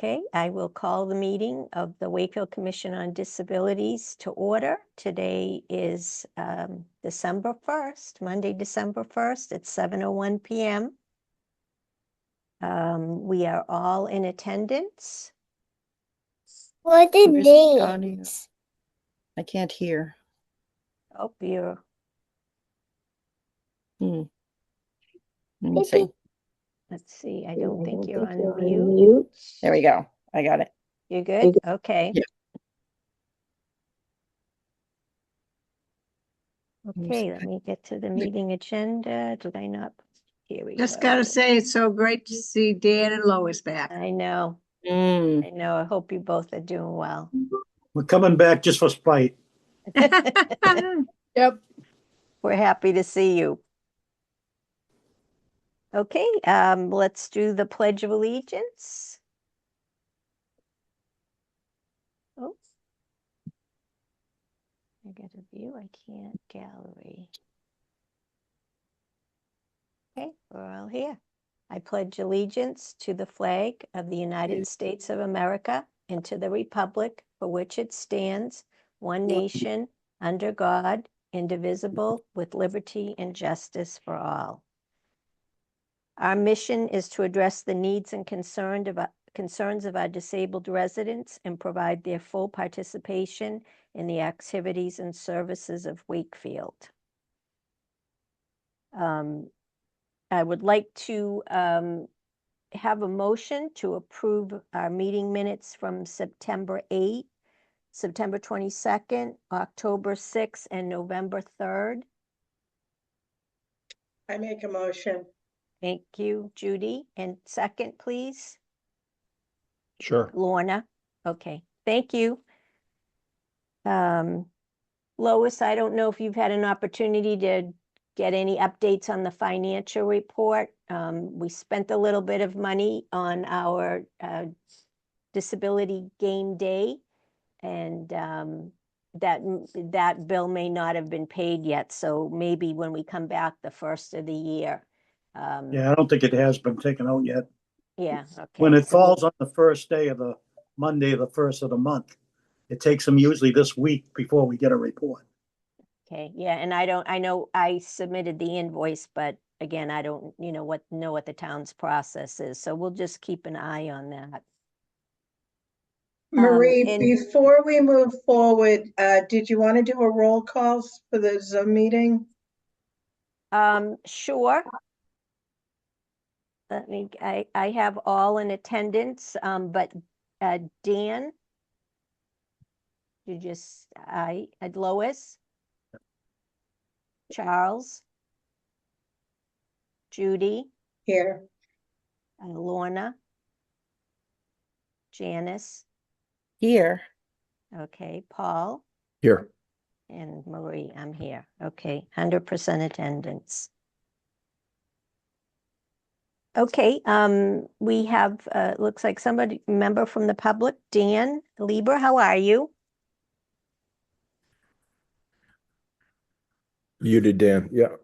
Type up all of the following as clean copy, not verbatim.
Okay, I will call the meeting of the Wakefield Commission on Disabilities to order. Today is December 1st, Monday, December 1st at 7:01 p.m. We are all in attendance. What are Where's names? I can't hear. Oh, you're Let me see. let's see. I don't think you're on mute. There we go. I got it. You're good? Okay. Yeah. Okay, let me get to the meeting agenda. Did I not? Here we Just go. gotta say, it's so great to see Dan and Lois back. I know. Mm. I know. I hope you both are doing well. We're coming back just for spite. Yep. We're happy to see you. Okay, let's do the Pledge of Allegiance. Oh, I got a view. I can't gallery. Okay, we're all here. I pledge allegiance to the flag of the United States of America and to the republic for which it stands, one nation, under God, indivisible, with liberty and justice for all. Our mission is to address the needs and concerns of our disabled residents and provide their full participation in the activities and services of Wakefield. I would like to have a motion to approve our meeting minutes from September 8th, September 22nd, October 6th, and November 3rd. I make a motion. Thank you, Judy. And second, please. Sure. Lorna. Okay, thank you. Lois, I don't know if you've had an opportunity to get any updates on the financial report. We spent a little bit of money on our disability game day, and that bill may not have been paid yet. So maybe when we come back the first of the year. Yeah, I don't think it has been taken out yet. Yeah, okay. When it falls on the first day of the Monday, the first of the month, it takes them usually this week before we get a report. Okay, yeah, and I know I submitted the invoice, but again, I don't, know what the town's process is, so we'll just keep an eye on that. Marie, and- before we move forward, did you want to do a roll call for the Zoom meeting? Sure. Let me, I have all in attendance, but Dan, Lois, Charles, Judy, Here. Lorna, Janice, Here. okay, Paul, Here. and Marie, I'm here. Okay, 100% attendance. Okay, we have, looks like somebody, member from the public, Dan Lieber, how are you? Muted, Dan. Yeah.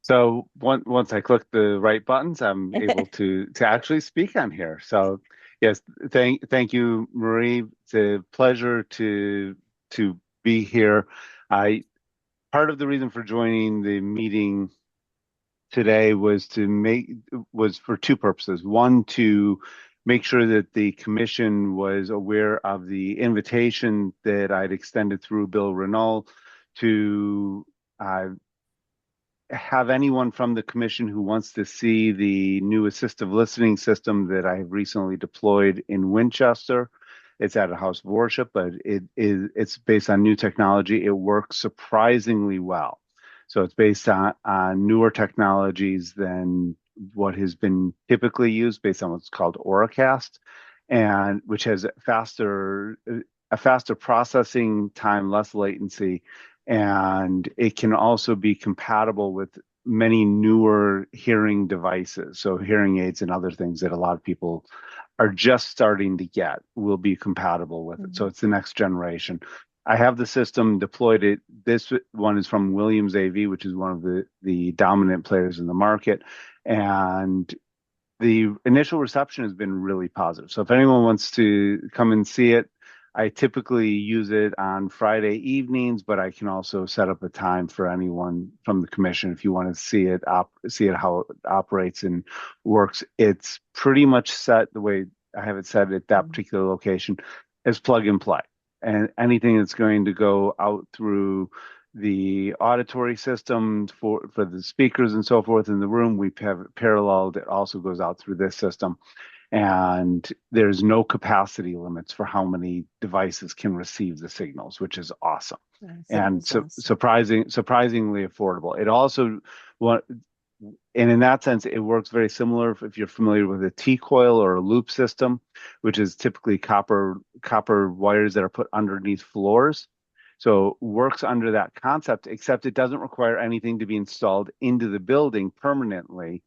So once I click the right buttons, I'm able to actually speak on here. So yes, thank you, Marie. It's a pleasure to be here. Part of the reason for joining the meeting today was for two purposes. One, to make sure that the commission was aware of the invitation that I'd extended through Bill Renault to have anyone from the commission who wants to see the new assistive listening system that I have recently deployed in Winchester. It's at a house of worship, but it's based on new technology. It works surprisingly well. So it's based on newer technologies than what has been typically used, based on what's called Auracast, and which has a faster processing time, less latency, and it can also be compatible with many newer hearing devices. So hearing aids and other things that a lot of people are just starting to get will be compatible with it. So it's the next generation. I have the system deployed. This one is from Williams AV, which is one of the dominant players in the market. And the initial reception has been really positive. So if anyone wants to come and see it, I typically use it on Friday evenings, but I can also set up a time for anyone from the commission if you want to see it how it operates and works. It's pretty much set the way I have it set at that particular location as plug and play. And anything that's going to go out through the auditory system for the speakers and so forth in the room, we have it paralleled. It also goes out through this system. And there's no capacity limits for how many devices can receive the signals, which is awesome. And surprisingly affordable. It also, and in that sense, it works very similar if you're familiar with a T-coil or a loop system, which is typically copper wires that are put underneath floors. So works under that concept, except it doesn't require anything to be installed into the building permanently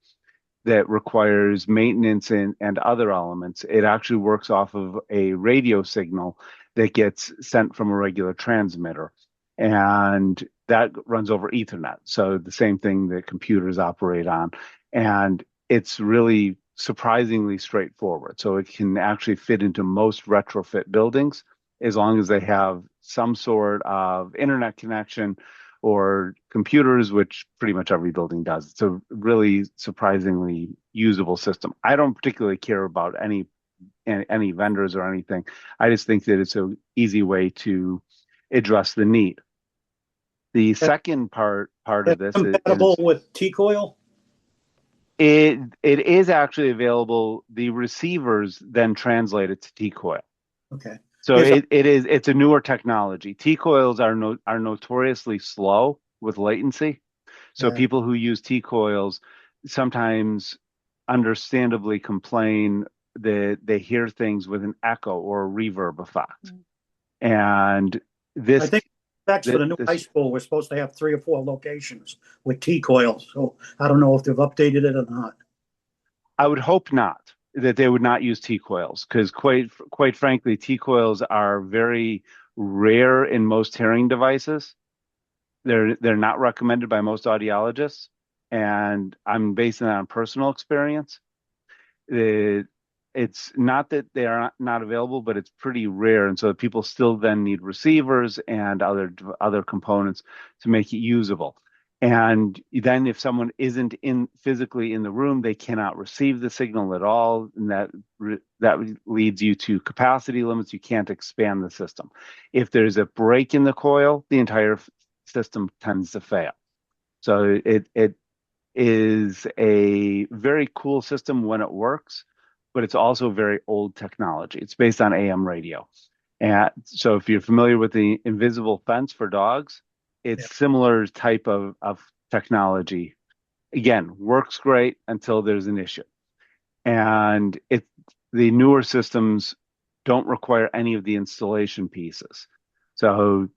that requires maintenance and other elements. It actually works off of a radio signal that gets sent from a regular transmitter. And that runs over Ethernet. So the same thing that computers operate on. And it's really surprisingly straightforward. So it can actually fit into most retrofit buildings as long as they have some sort of internet connection or computers, which pretty much every building does. It's a really surprisingly usable system. I don't particularly care about any vendors or anything. I just think that it's an easy way to address the need. The second part of this compatible with T-coil? It is actually available. The receivers then translate it to T-coil. Okay. So it's a newer technology. T-coils are notoriously slow with latency. So Yeah. people who use T-coils sometimes understandably complain that they hear things with an echo or a reverb effect. And I think specs for the new high school, we're supposed to have 3 or 4 locations with T-coils. So I don't know if they've updated it or not. I would hope not, that they would not use T-coils, because quite frankly, T-coils are very rare in most hearing devices. They're not recommended by most audiologists, and I'm basing that on personal experience. It's not that they are not available, but it's pretty rare, and so people still then need receivers and other components to make it usable. And then if someone isn't physically in the room, they cannot receive the signal at all, and that leads you to capacity limits. You can't expand the system. If there's a break in the coil, the entire system tends to fail. So it is a very cool system when it works, but it's also very old technology. It's based on AM radio. And so if you're familiar with the invisible fence for dogs, it's similar type of technology. Again, works great until there's an issue. And the newer systems don't require any of the installation pieces. So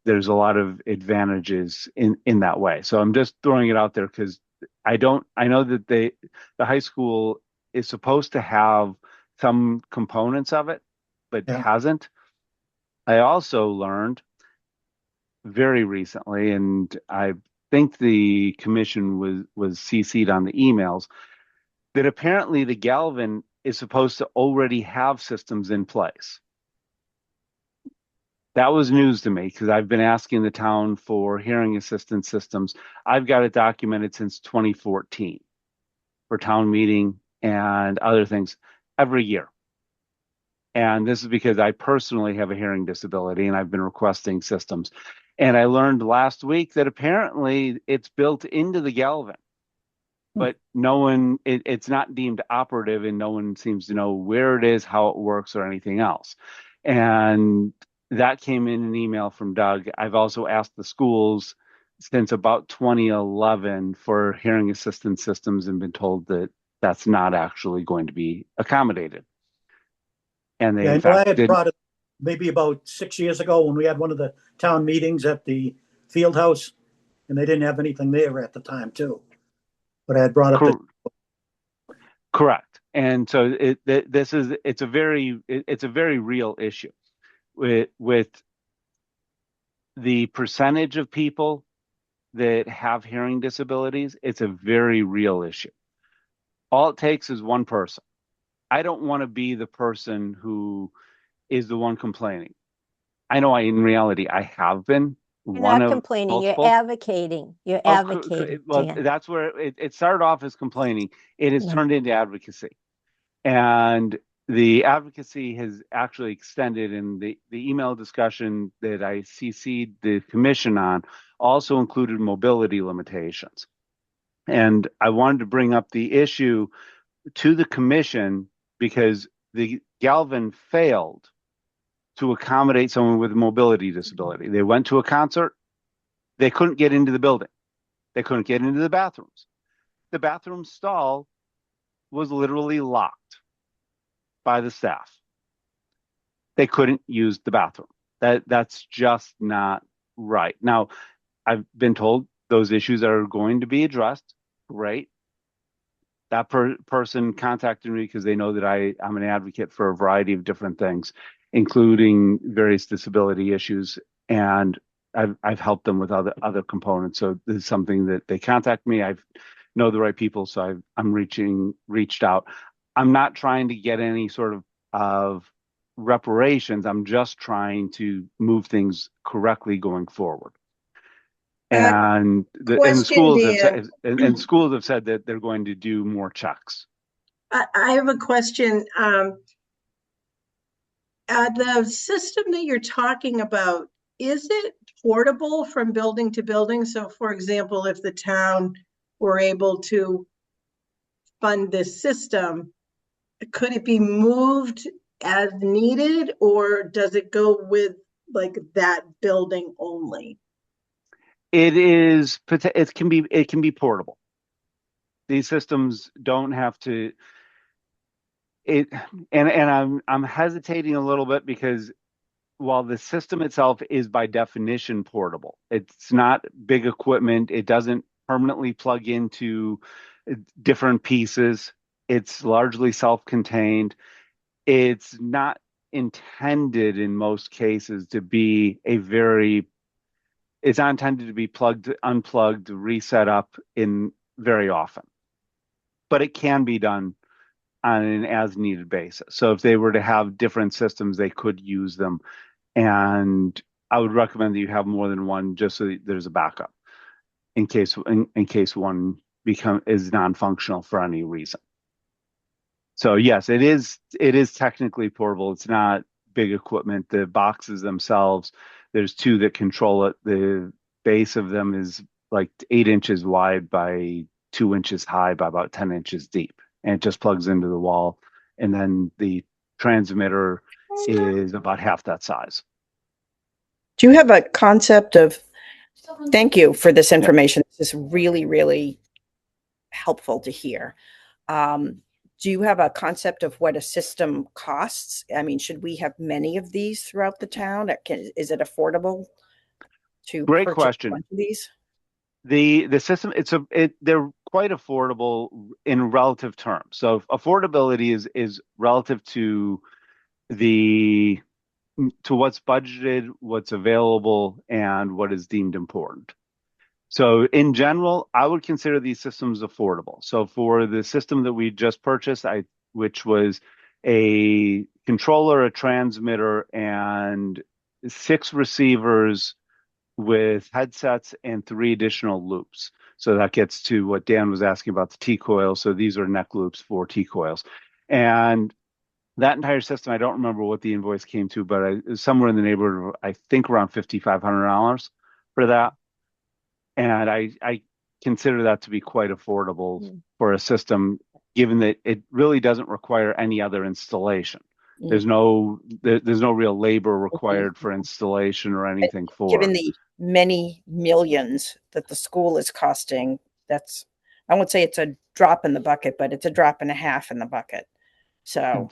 there's a lot of advantages in that way. So I'm just throwing it out there because I know that the high school is supposed to have some components of it, but hasn't. I also learned very recently, and I think the commission was CC'd on the emails, that apparently the Galvin is supposed to already have systems in place. That was news to me because I've been asking the town for hearing assistance systems. I've got it documented since 2014 for town meeting and other things every year. And this is because I personally have a hearing disability and I've been requesting systems. And I learned last week that apparently it's built into the Galvin, but it's not deemed operative and no one seems to know where it is, how it works, or anything else. And that came in an email from Doug. I've also asked the schools since about 2011 for hearing assistance systems and been told that that's not actually going to be accommodated. And they, in fact, I had brought it maybe about 6 years ago when we had one of the town meetings at the field house, and they didn't have anything there at the time too. But I had brought up correct. And so it's a very real issue with the percentage of people that have hearing disabilities. It's a very real issue. All it takes is one person. I don't want to be the person who is the one complaining. I know in reality I have been You're one not of complaining, you're multiple. advocating. You're advocating, Well, Dan. that's where it started off as complaining. It has Yeah. turned into advocacy. And the advocacy has actually extended, and the email discussion that I CC'd the commission on also included mobility limitations. And I wanted to bring up the issue to the commission because the Galvin failed to accommodate someone with a mobility disability. They went to a concert, they couldn't get into the building. They couldn't get into the bathrooms. The bathroom stall was literally locked by the staff. They couldn't use the bathroom. That's just not right. Now, I've been told those issues are going to be addressed. Great. That person contacted me because they know that I'm an advocate for a variety of different things, including various disability issues, and I've helped them with other components. So this is something that they contact me. I know the right people, so I'm reached out. I'm not trying to get any sort of reparations. I'm just trying to move things correctly going forward. And the Question, schools have Dan. said, and schools have said that they're going to do more checks. I have a question. The system that you're talking about, is it portable from building to building? So for example, if the town were able to fund this system, could it be moved as needed, or does it go with like that building only? It can be portable. These systems don't have to it and I'm hesitating a little bit because while the system itself is by definition portable, it's not big equipment. It doesn't permanently plug into different pieces. It's largely self-contained. It's not intended in most cases to be it's not intended to be plugged, unplugged, reset up in very often, but it can be done on an as needed basis. So if they were to have different systems, they could use them. And I would recommend that you have more than one just so that there's a backup in case one is non-functional for any reason. So yes, it is technically portable. It's not big equipment. The boxes themselves, there's two that control it. The base of them is like 8 inches wide by 2 inches high by about 10 inches deep. And it just plugs into the wall. And then the transmitter is about half that size. Do you have a concept of, thank you for this information. This is really, really helpful to hear. Do you have a concept of what a system costs? I mean, should we have many of these throughout the town? Is it affordable to Great purchase question. a bunch of these? The system, they're quite affordable in relative terms. So affordability is relative to what's budgeted, what's available, and what is deemed important. So in general, I would consider these systems affordable. So for the system that we just purchased, which was a controller, a transmitter, and 6 receivers with headsets and 3 additional loops. So that gets to what Dan was asking about the T-coils. So these are neck loops for T-coils. And that entire system, I don't remember what the invoice came to, but it was somewhere in the neighborhood of, I think, around $5,500 for that. And I consider that to be quite affordable for a system, given that it really doesn't require any other installation. There's no real labor required for installation or anything for Given it. the many millions that the school is costing, I won't say it's a drop in the bucket, but it's a drop and a half in the bucket. So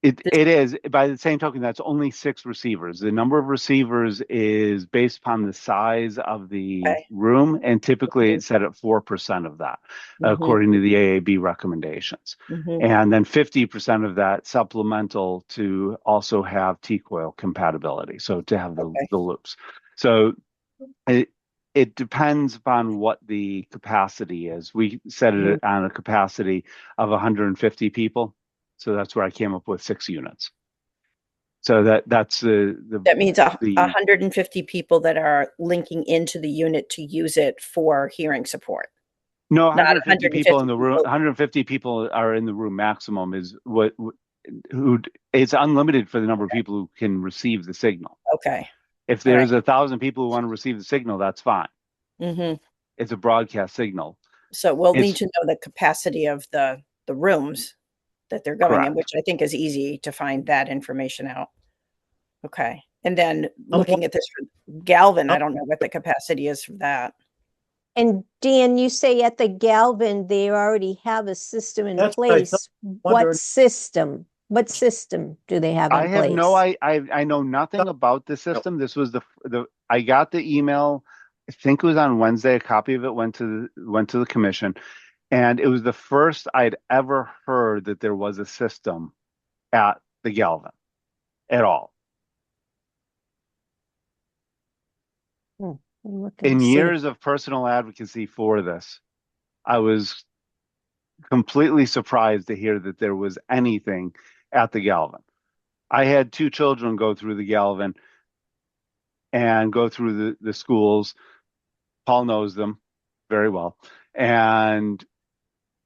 It is. By the same token, that's only 6 receivers. The number of receivers is based upon the size of the room, and typically it's set at 4% of that, according to the AAB recommendations. And then 50% of that supplemental to also have T-coil compatibility, so to have the loops. So It depends upon what the capacity is. We set it on a capacity of 150 people. So that's where I came up with 6 units. So that's That means the 150 people that are linking into the unit to use it for hearing support. no, Not 150 people in the room. people. 150 people are in the room maximum is who it's unlimited for the number of people who can receive the signal. Okay. If All right. there's 1,000 people who want to receive the signal, that's fine. hmm It's a broadcast signal. So we'll It's need to know the capacity of the rooms that they're going in, correct. which I think is easy to find that information out. Okay. And then I'm looking at this for Galvin, I I'm- don't know what the capacity is for that. And Dan, you say at the Galvin, they already have a system in That's what I thought. place. What Wondering- system? What system do they have I in have place? no I know nothing about the system. This was the I got the email. I think it was on Wednesday. A copy of it went to the commission, and it was the first I'd ever heard that there was a system at the Galvin at all. I'm looking In to see. years of personal advocacy for this, I was completely surprised to hear that there was anything at the Galvin. I had 2 children go through the Galvin and go through the schools. Paul knows them very well. And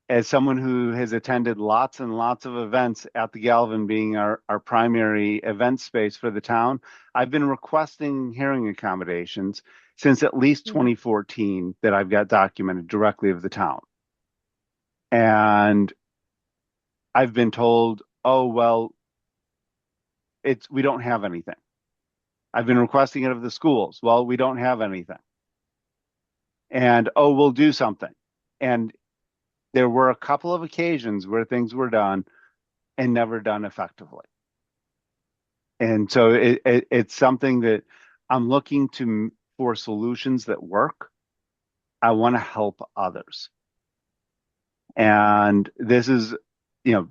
as someone who has attended lots and lots of events at the Galvin being our primary event space for the town, I've been requesting hearing accommodations since at least 2014 that I've got documented directly of the town. And I've been told, oh, well, we don't have anything. I've been requesting it of the schools. Well, we don't have anything. And, oh, we'll do something. And there were a couple of occasions where things were done and never done effectively. And so it's something that I'm looking for solutions that work. I want to help others. And this is,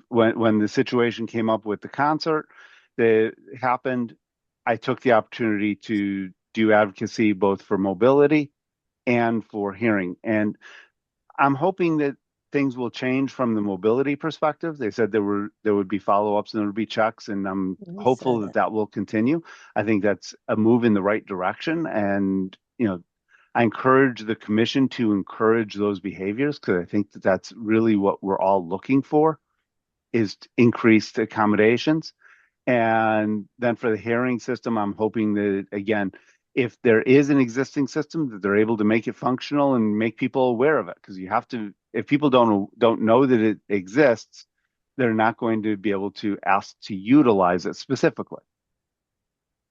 when the situation came up with the concert that happened, I took the opportunity to do advocacy both for mobility and for hearing. And I'm hoping that things will change from the mobility perspective. They said there would be follow-ups and there would be checks, and I'm I hopeful saw that that will continue. I think that's a move in the right direction, and I encourage the commission to encourage those behaviors because I think that that's really what we're all looking for is increased accommodations. And then for the hearing system, I'm hoping that, again, if there is an existing system, that they're able to make it functional and make people aware of it. Because you have to, if people don't know that it exists, they're not going to be able to ask to utilize it specifically.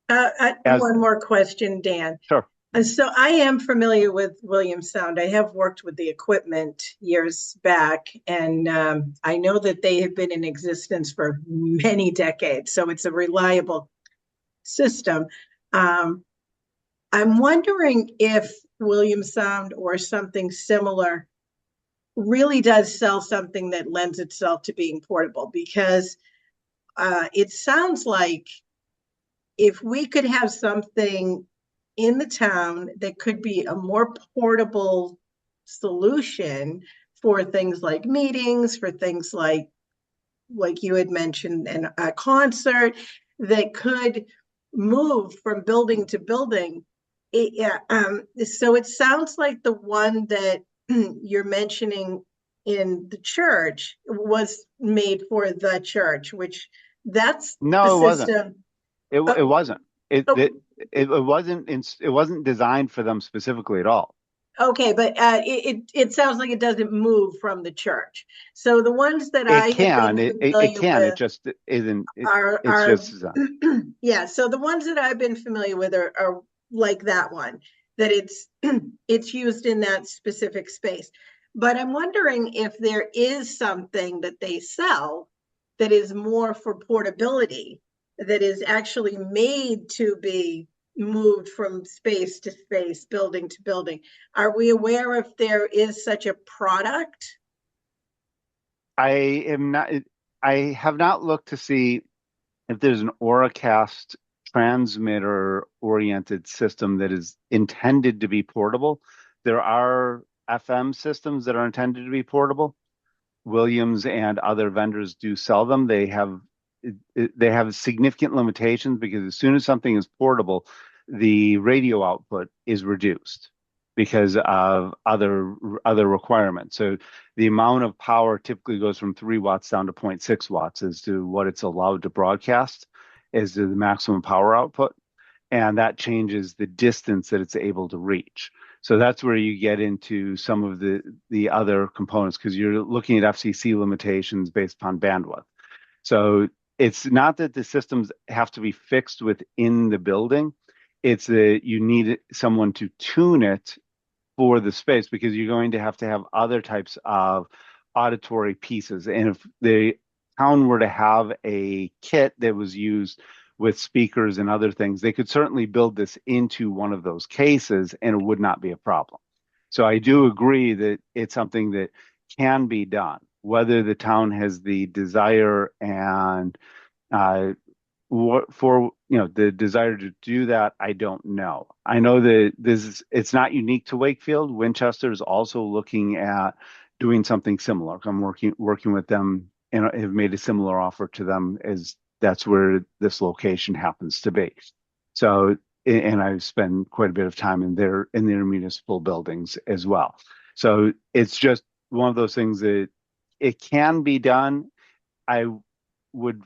One more question, Dan. Sure. So I am familiar with Williams Sound. I have worked with the equipment years back, and I know that they have been in existence for many decades. So it's a reliable system. I'm wondering if Williams Sound or something similar really does sell something that lends itself to being portable, because it sounds like if we could have something in the town that could be a more portable solution for things like meetings, for things like you had mentioned, and a concert that could move from building to building. So it sounds like the one that you're mentioning in the church was made for the church, which that's No, the it wasn't. system. It wasn't. It Oh. it wasn't designed for them specifically at all. Okay, but it sounds like it doesn't move from the church. So the ones that I It have can. been It familiar can. It with just isn't. are It's just designed. yeah. So the ones that I've been familiar with are like that one, that it's it's used in that specific space. But I'm wondering if there is something that they sell that is more for portability, that is actually made to be moved from space to space, building to building. Are we aware if there is such a product? I am not. I have not looked to see if there's an Auracast transmitter oriented system that is intended to be portable. There are FM systems that are intended to be portable. Williams and other vendors do sell them. They have significant limitations because as soon as something is portable, the radio output is reduced because of other requirements. So the amount of power typically goes from 3 watts down to 0.6 watts as to what it's allowed to broadcast as to the maximum power output. And that changes the distance that it's able to reach. So that's where you get into some of the other components because you're looking at FCC limitations based upon bandwidth. So it's not that the systems have to be fixed within the building. It's that you need someone to tune it for the space because you're going to have other types of auditory pieces. And if the town were to have a kit that was used with speakers and other things, they could certainly build this into one of those cases and it would not be a problem. So I do agree that it's something that can be done. Whether the town has the desire and for the desire to do that, I don't know. I know that it's not unique to Wakefield. Winchester is also looking at doing something similar. I'm working with them and have made a similar offer to them as that's where this location happens to be. So, and I've spent quite a bit of time in their municipal buildings as well. So it's just one of those things that it can be done. I would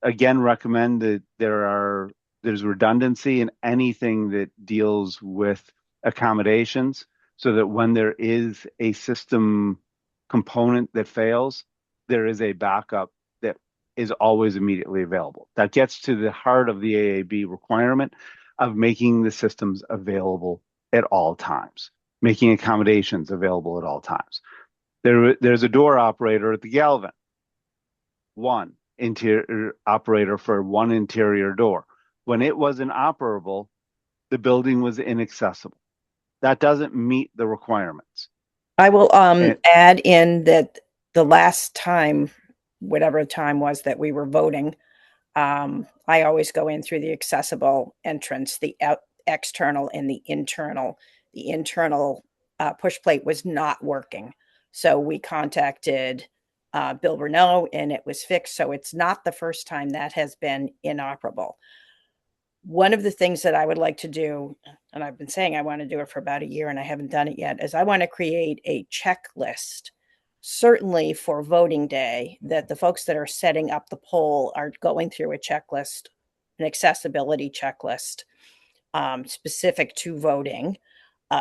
again recommend that there's redundancy in anything that deals with accommodations so that when there is a system component that fails, there is a backup that is always immediately available. That gets to the heart of the AAB requirement of making the systems available at all times, making accommodations available at all times. There's a door operator at the Galvin, one interior operator for one interior door. When it wasn't operable, the building was inaccessible. That doesn't meet the requirements. I will And add in that the last time, whatever time was that we were voting, I always go in through the accessible entrance, the external and the internal. The internal push plate was not working. So we contacted Bill Renault and it was fixed. So it's not the first time that has been inoperable. One of the things that I would like to do, and I've been saying I want to do it for about a year and I haven't done it yet, is I want to create a checklist, certainly for voting day, that the folks that are setting up the poll are going through a checklist, an accessibility checklist specific to voting,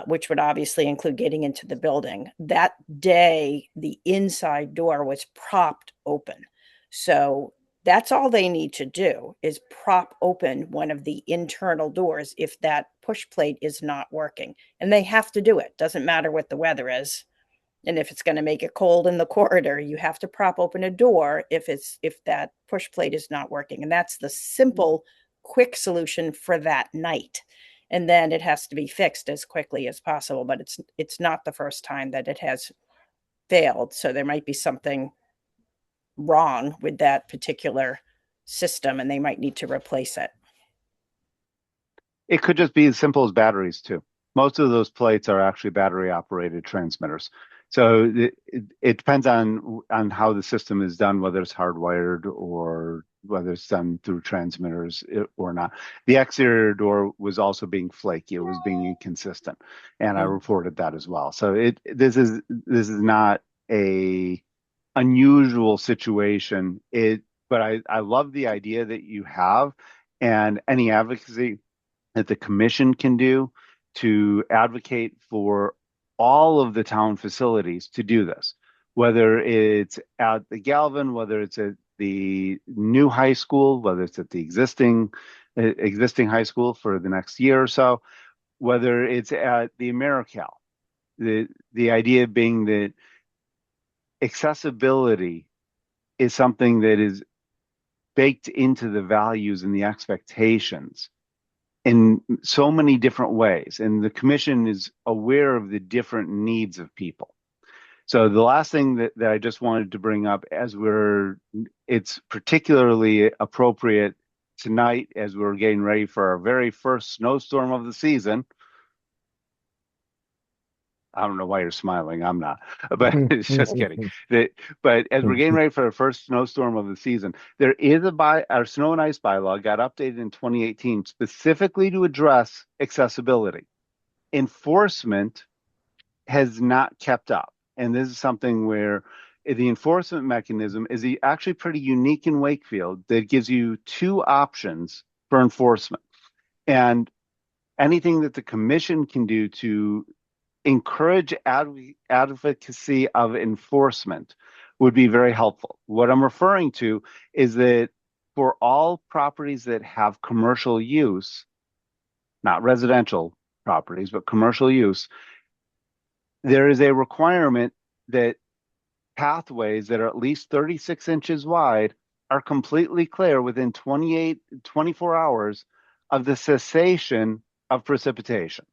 which would obviously include getting into the building. That day, the inside door was propped open. So that's all they need to do is prop open one of the internal doors if that push plate is not working. And they have to do it. Doesn't matter what the weather is. And if it's going to make it cold in the corridor, you have to prop open a door if that push plate is not working. And that's the simple, quick solution for that night. And then it has to be fixed as quickly as possible. But it's not the first time that it has failed. So there might be something wrong with that particular system and they might need to replace it. it could just be as simple as batteries too. Most of those plates are actually battery operated transmitters. So it depends on how the system is done, whether it's hardwired or whether it's done through transmitters or not. The exterior door was also being flaky; it was being inconsistent, and I reported that as well. So this is not a unusual situation. But I love the idea that you have, and any advocacy that the commission can do to advocate for all of the town facilities to do this, whether it's at the Galvin, whether it's at the new high school, whether it's at the existing high school for the next year or so, whether it's at the AmeriCal. The idea being that accessibility is something that is baked into the values and the expectations in so many different ways. And the commission is aware of the different needs of people. So the last thing that I just wanted to bring up it's particularly appropriate tonight, as we're getting ready for our very first snowstorm of the season. I don't know why you're smiling. I'm not, but it's just kidding. But as we're getting ready for our first snowstorm of the season, there is our snow and ice bylaw got updated in 2018 specifically to address accessibility. Enforcement has not kept up. And this is something where the enforcement mechanism is actually pretty unique in Wakefield that gives you two options for enforcement. And anything that the commission can do to encourage advocacy of enforcement would be very helpful. What I'm referring to is that for all properties that have commercial use, not residential properties, but commercial use, there is a requirement that pathways that are at least 36 inches wide are completely clear within 24 hours of the cessation of precipitation.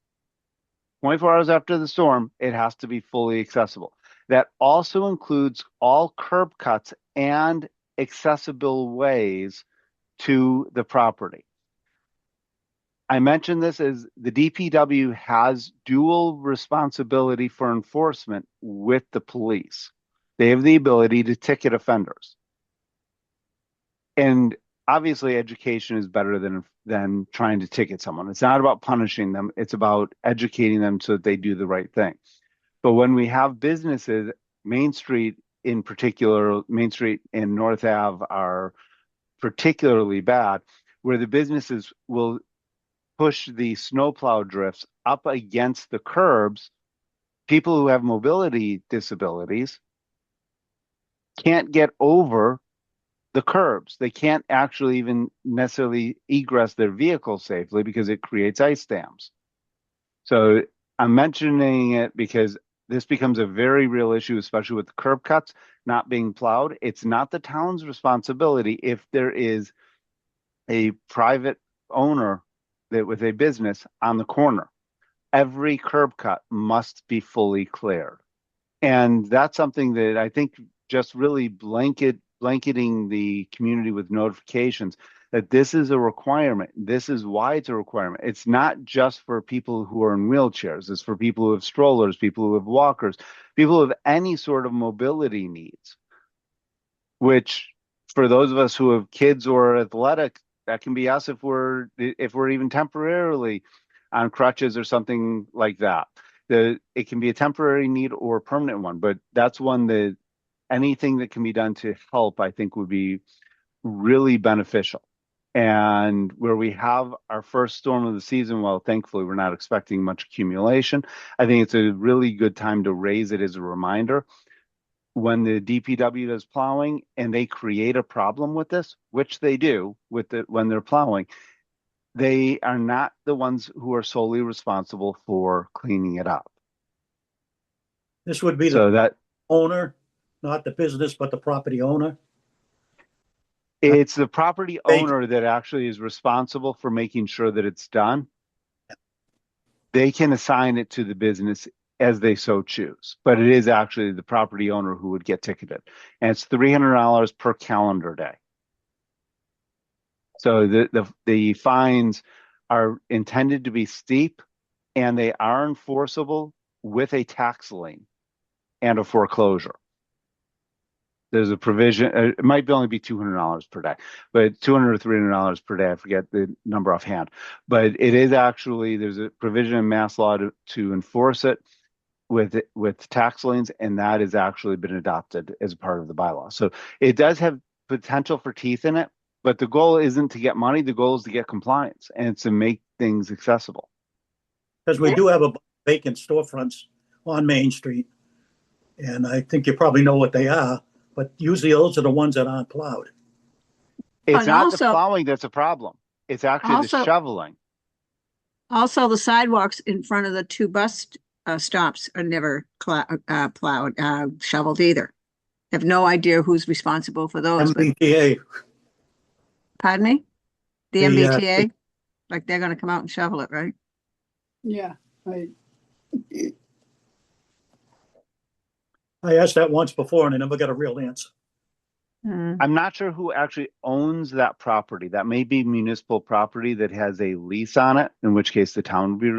24 hours after the storm, it has to be fully accessible. That also includes all curb cuts and accessible ways to the property. I mentioned this as the DPW has dual responsibility for enforcement with the police. They have the ability to ticket offenders. And obviously education is better than trying to ticket someone. It's not about punishing them. It's about educating them so that they do the right thing. But when we have businesses, Main Street in particular, Main Street and North Ave are particularly bad, where the businesses will push the snowplow drifts up against the curbs. People who have mobility disabilities can't get over the curbs. They can't actually even necessarily egress their vehicle safely because it creates ice dams. So I'm mentioning it because this becomes a very real issue, especially with the curb cuts not being plowed. It's not the town's responsibility if there is a private owner that with a business on the corner. Every curb cut must be fully cleared. And that's something that I think just really blanketing the community with notifications that this is a requirement. This is why it's a requirement. It's not just for people who are in wheelchairs. It's for people who have strollers, people who have walkers, people who have any sort of mobility needs, which for those of us who have kids or athletic, that can be us if we're even temporarily on crutches or something like that. It can be a temporary need or a permanent one, but that's one that anything that can be done to help, I think, would be really beneficial. And where we have our first storm of the season, well, thankfully, we're not expecting much accumulation. I think it's a really good time to raise it as a reminder. When the DPW does plowing and they create a problem with this, which they do when they're plowing, they are not the ones who are solely responsible for cleaning it up. This would be So the that owner, not the business, but the property owner. it's the property They- owner that actually is responsible for making sure that it's done. They can assign it to the business as they so choose, but it is actually the property owner who would get ticketed. And it's $300 per calendar day. So the fines are intended to be steep, and they are enforceable with a tax lien and a foreclosure. There's a provision, it might only be $200 per day, but $200 or $300 per day. I forget the number offhand, but it is actually, there's a provision in mass law to enforce it with tax liens, and that has actually been adopted as part of the bylaw. So it does have potential for teeth in it, but the goal isn't to get money. The goal is to get compliance and to make things accessible. Because we do have a vacant storefronts on Main Street. And I think you probably know what they are, but usually those are the ones that aren't plowed. It's And not the also- plowing that's a problem. It's actually the Also- shoveling. Also, the sidewalks in front of the two bus stops are never plowed, shoveled either. Have no idea who's responsible for those, but MBTA, pardon me? The The, MBTA, like they're gonna come out and shovel it, right? Yeah, I, I asked that once before and I never got a real answer. Hmm. I'm not sure who actually owns that property. That may be municipal property that has a lease on it, in which case the town would be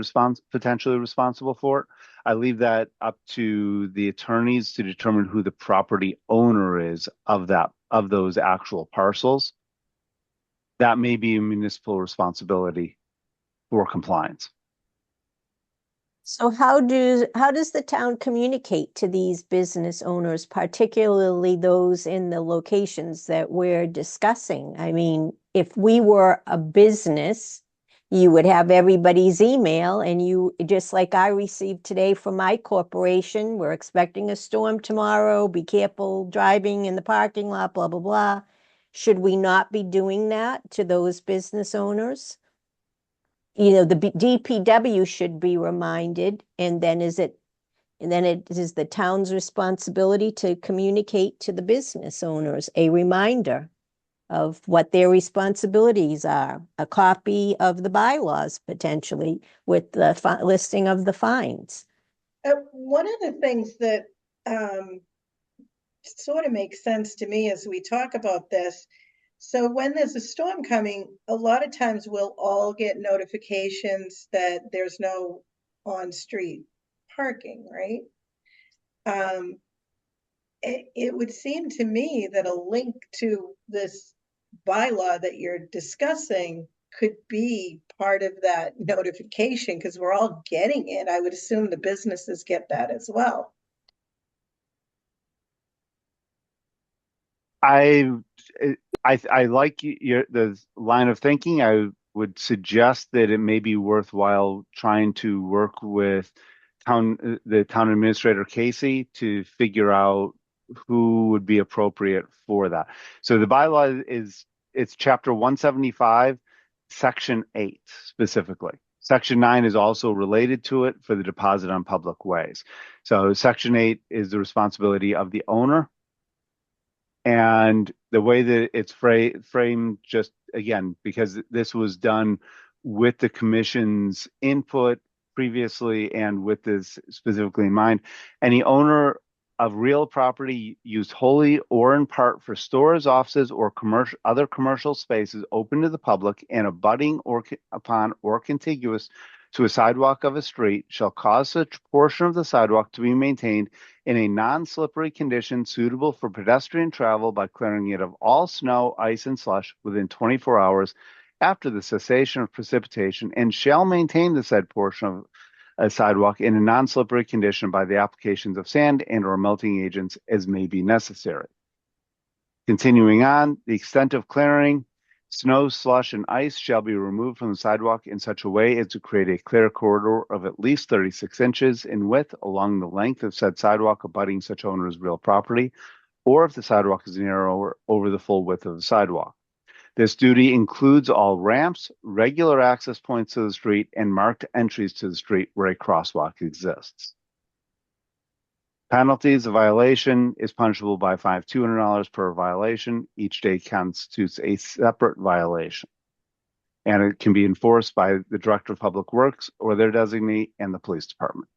potentially responsible for it. I leave that up to the attorneys to determine who the property owner is of those actual parcels. That may be a municipal responsibility for compliance. So how does the town communicate to these business owners, particularly those in the locations that we're discussing? I mean, if we were a business, you would have everybody's email, and you, just like I received today from my corporation, we're expecting a storm tomorrow, be careful driving in the parking lot, blah, blah, blah. Should we not be doing that to those business owners? The DPW should be reminded, and then it is the town's responsibility to communicate to the business owners a reminder of what their responsibilities are, a copy of the bylaws potentially with the listing of the fines. One of the things that sort of makes sense to me as we talk about this. So when there's a storm coming, a lot of times we'll all get notifications that there's no on-street parking, right? It would seem to me that a link to this bylaw that you're discussing could be part of that notification, because we're all getting it. I would assume the businesses get that as well. I like the line of thinking. I would suggest that it may be worthwhile trying to work with the town administrator Casey to figure out who would be appropriate for that. So the bylaw it's chapter 175, section 8 specifically. Section 9 is also related to it for the deposit on public ways. So section 8 is the responsibility of the owner. And the way that it's framed, just again, because this was done with the commission's input previously and with this specifically in mind, any owner of real property used wholly or in part for stores, offices, or other commercial spaces open to the public and abutting or upon or contiguous to a sidewalk of a street shall cause such portion of the sidewalk to be maintained in a non-slippery condition suitable for pedestrian travel by clearing it of all snow, ice, and slush within 24 hours after the cessation of precipitation, and shall maintain the said portion of a sidewalk in a non-slippery condition by the applications of sand and or melting agents as may be necessary. Continuing on, the extent of clearing, snow, slush, and ice shall be removed from the sidewalk in such a way as to create a clear corridor of at least 36 inches in width along the length of said sidewalk abutting such owner's real property, or if the sidewalk is narrower, over the full width of the sidewalk. This duty includes all ramps, regular access points to the street, and marked entries to the street where a crosswalk exists. Penalties: a violation is punishable by $200 per violation. Each day constitutes a separate violation. And it can be enforced by the Director of Public Works or their designee and the police department.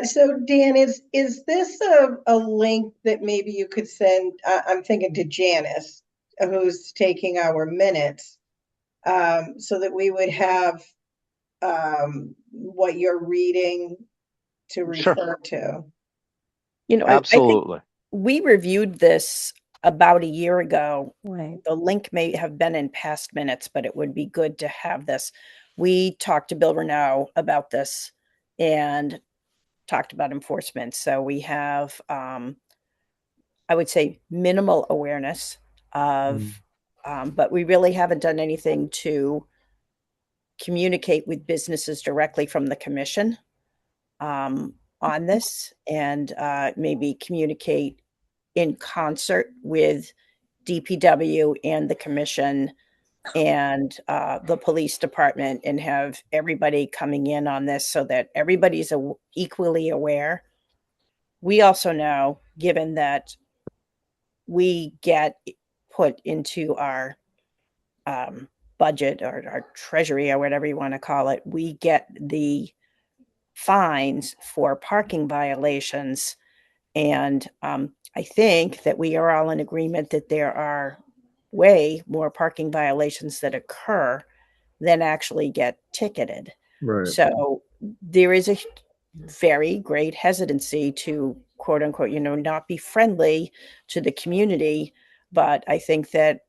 So Dan, is this a link that maybe you could send, I'm thinking to Janice, who's taking our minutes, so that we would have what you're reading to Sure. refer to? I think Absolutely. we reviewed this about a year ago. Right. The link may have been in past minutes, but it would be good to have this. We talked to Bill Renaud about this and talked about enforcement. So we have, I would say, minimal awareness of, but we really haven't done anything to communicate with businesses directly from the commission on this, and maybe communicate in concert with DPW and the commission and the police department, and have everybody coming in on this so that everybody's equally aware. We also know, given that we get put into our budget or our treasury or whatever you want to call it, we get the fines for parking violations. And I think that we are all in agreement that there are way more parking violations that occur than actually get ticketed. Right. So there is a very great hesitancy to quote unquote, not be friendly to the community. But I think that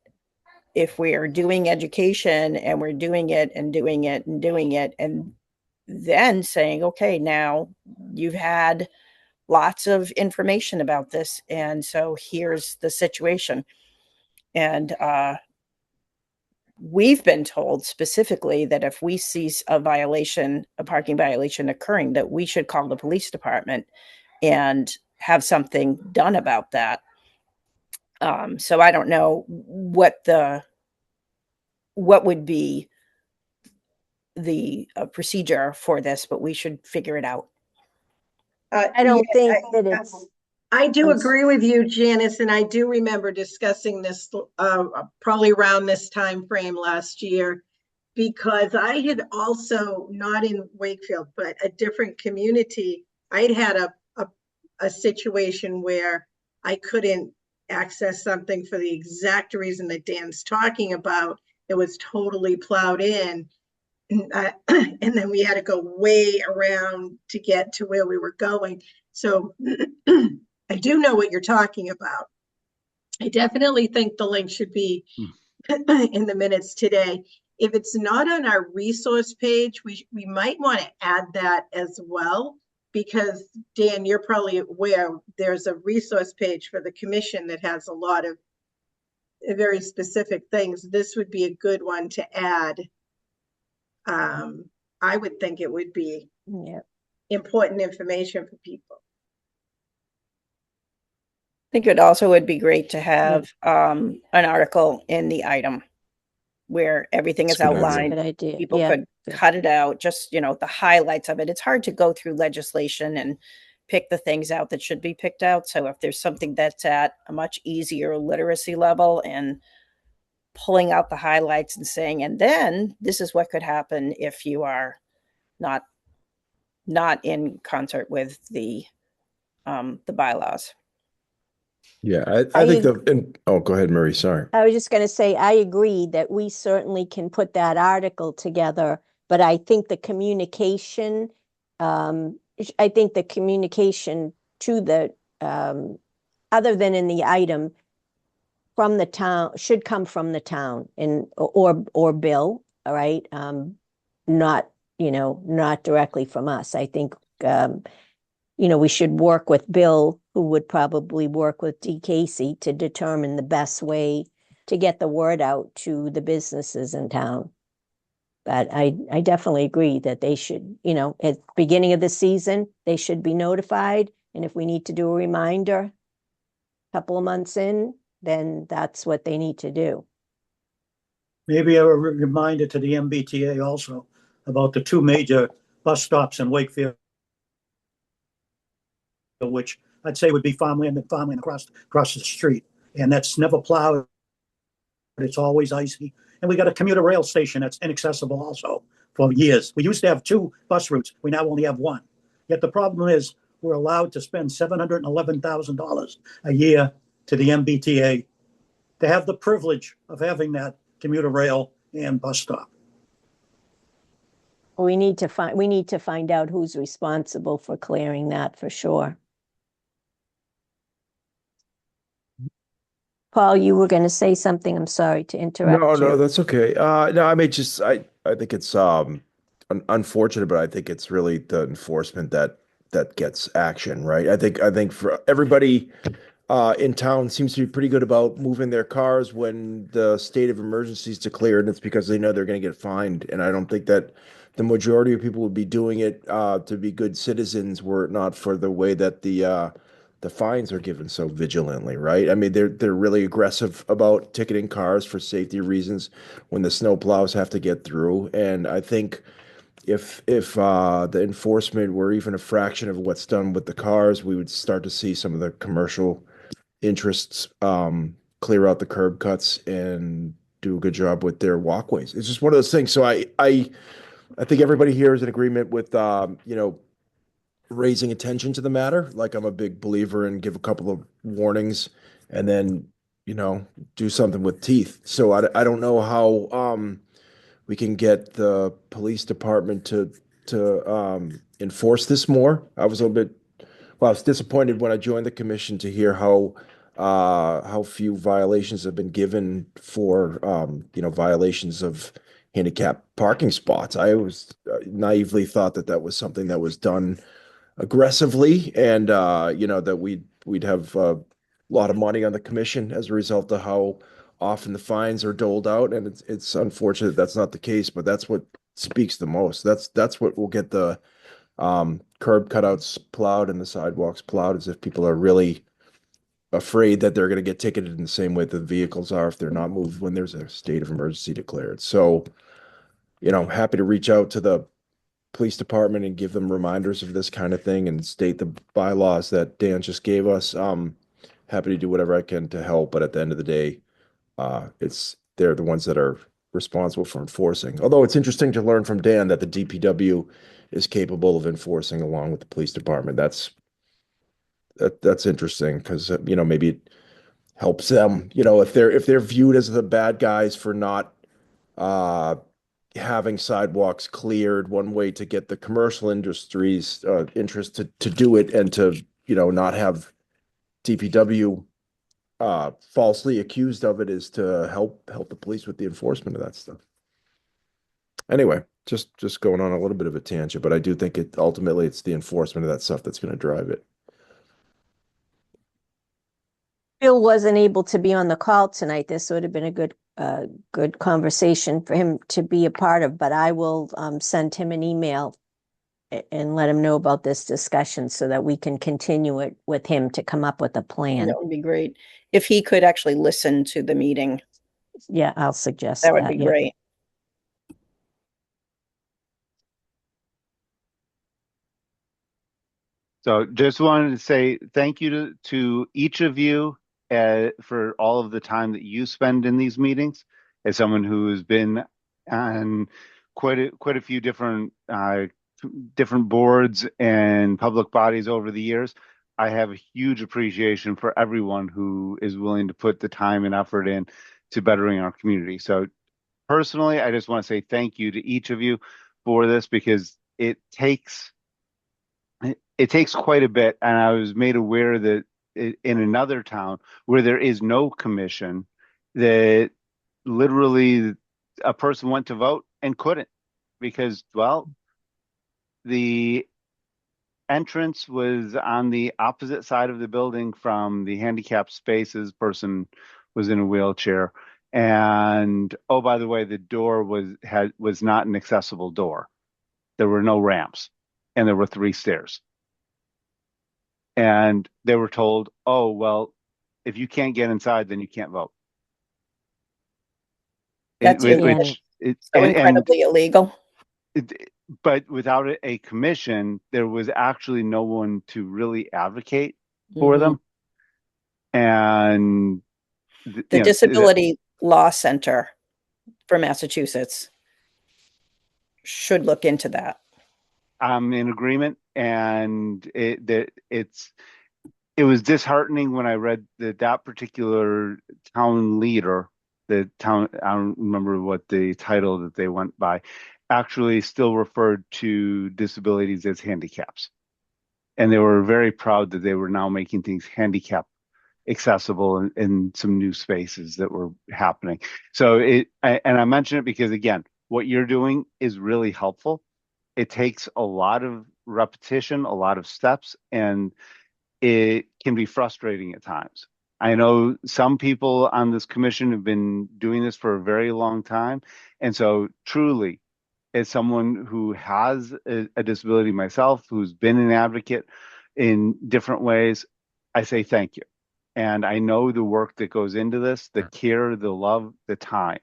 if we're doing education and we're doing it and doing it and doing it, and then saying, okay, now you've had lots of information about this. And so here's the situation. And we've been told specifically that if we see a parking violation occurring, that we should call the police department and have something done about that. So I don't know what would be the procedure for this, but we should figure it out. I don't think that it's, I do I'm agree with you, Janice, and I do remember discussing this probably around this time frame last year, because I had also, not in Wakefield, but a different community, I'd had a situation where I couldn't access something for the exact reason that Dan's talking about. It was totally plowed in. And then we had to go way around to get to where we were going. So I do know what you're talking about. I definitely think the link should be in the minutes today. If it's not on our resource page, we might want to add that as well, because Dan, you're probably aware there's a resource page for the commission that has a lot of very specific things. This would be a good one to add. I would think it would be important information for people. I think it also would be great to have an article in the item where everything is That's a good idea. outlined. good idea. People Yeah. could cut it out, just, the highlights of it. It's hard to go through legislation and pick the things out that should be picked out. So if there's something that's at a much easier literacy level and pulling out the highlights and saying, and then this is what could happen if you are not in concert with the bylaws. Yeah, I think oh, go ahead, Marie. Sorry. I was just going to say, I agree that we certainly can put that article together, but I think the communication, to the, other than in the item from the town, should come from the town or Bill, all right? Not directly from us. I think, we should work with Bill, who would probably work with D. Casey to determine the best way to get the word out to the businesses in town. But I definitely agree that they should, at the beginning of the season, they should be notified. And if we need to do a reminder a couple of months in, then that's what they need to do. Maybe a reminder to the MBTA also about the two major bus stops in Wakefield, which I'd say would be farmland and farmland across the street. And that's never plowed. It's always icy. And we got a commuter rail station that's inaccessible also for years. We used to have two bus routes. We now only have one. Yet the problem is we're allowed to spend $711,000 a year to the MBTA to have the privilege of having that commuter rail and bus stop. We need to find out who's responsible for clearing that for sure. Paul, you were going to say something. I'm sorry to interrupt you. No, that's okay. No, I mean, I think it's unfortunate, but I think it's really the enforcement that gets action, right? I think for everybody in town seems to be pretty good about moving their cars when the state of emergency is declared, and it's because they know they're going to get fined. And I don't think that the majority of people would be doing it to be good citizens were it not for the way that the fines are given so vigilantly, right? I mean, they're really aggressive about ticketing cars for safety reasons when the snow plows have to get through. And I think if the enforcement were even a fraction of what's done with the cars, we would start to see some of the commercial interests clear out the curb cuts and do a good job with their walkways. It's just one of those things. So I think everybody here is in agreement with raising attention to the matter. Like I'm a big believer in give a couple of warnings and then, do something with teeth. So I don't know how we can get the police department to enforce this more. I was disappointed when I joined the commission to hear how few violations have been given for violations of handicap parking spots. I was naively thought that that was something that was done aggressively, and that we'd have a lot of money on the commission as a result of how often the fines are doled out, and it's unfortunate that's not the case, but that's what speaks the most. That's what will get the curb cutouts plowed and the sidewalks plowed, as if people are really afraid that they're going to get ticketed in the same way that the vehicles are if they're not moved when there's a state of emergency declared. So, happy to reach out to the police department and give them reminders of this kind of thing and state the bylaws that Dan just gave us. Happy to do whatever I can to help, but at the end of the day, they're the ones that are responsible for enforcing. Although it's interesting to learn from Dan that the DPW is capable of enforcing along with the police department. That's interesting because maybe it helps them. If they're viewed as the bad guys for not uh, having sidewalks cleared, one way to get the commercial industry's interest to do it and to not have DPW falsely accused of it is to help the police with the enforcement of that stuff. Anyway, just going on a little bit of a tangent, but I do think ultimately it's the enforcement of that stuff that's going to drive it. Bill wasn't able to be on the call tonight. This would have been a good conversation for him to be a part of, but I will send him an email and let him know about this discussion so that we can continue it with him to come up with a plan. That would be great. If he could actually listen to the meeting, Yeah, I'll suggest that would be yeah. great. So just wanted to say thank you to each of you for all of the time that you spend in these meetings. As someone who has been on quite a few different boards and public bodies over the years, I have a huge appreciation for everyone who is willing to put the time and effort in to bettering our community. So personally, I just want to say thank you to each of you for this because it takes quite a bit. And I was made aware that in another town where there is no commission, that literally a person went to vote and couldn't because, well, the entrance was on the opposite side of the building from the handicapped spaces. Person was in a wheelchair. And oh, by the way, the door was not an accessible door. There were no ramps and there were 3 stairs. And they were told, oh, well, if you can't get inside, then you can't vote. That's illegal. So incredibly illegal. But without a commission, there was actually no one to really advocate for them. And the Disability Law Center for Massachusetts should look into that. I'm in agreement, and it was disheartening when I read that particular town leader, I don't remember what the title that they went by, actually still referred to disabilities as handicaps. And they were very proud that they were now making things handicap accessible in some new spaces that were happening. So I mention it because, again, what you're doing is really helpful. It takes a lot of repetition, a lot of steps, and it can be frustrating at times. I know some people on this commission have been doing this for a very long time. And so truly, as someone who has a disability myself, who's been an advocate in different ways, I say thank you. And I know the work that goes into this, the care, the love, the time.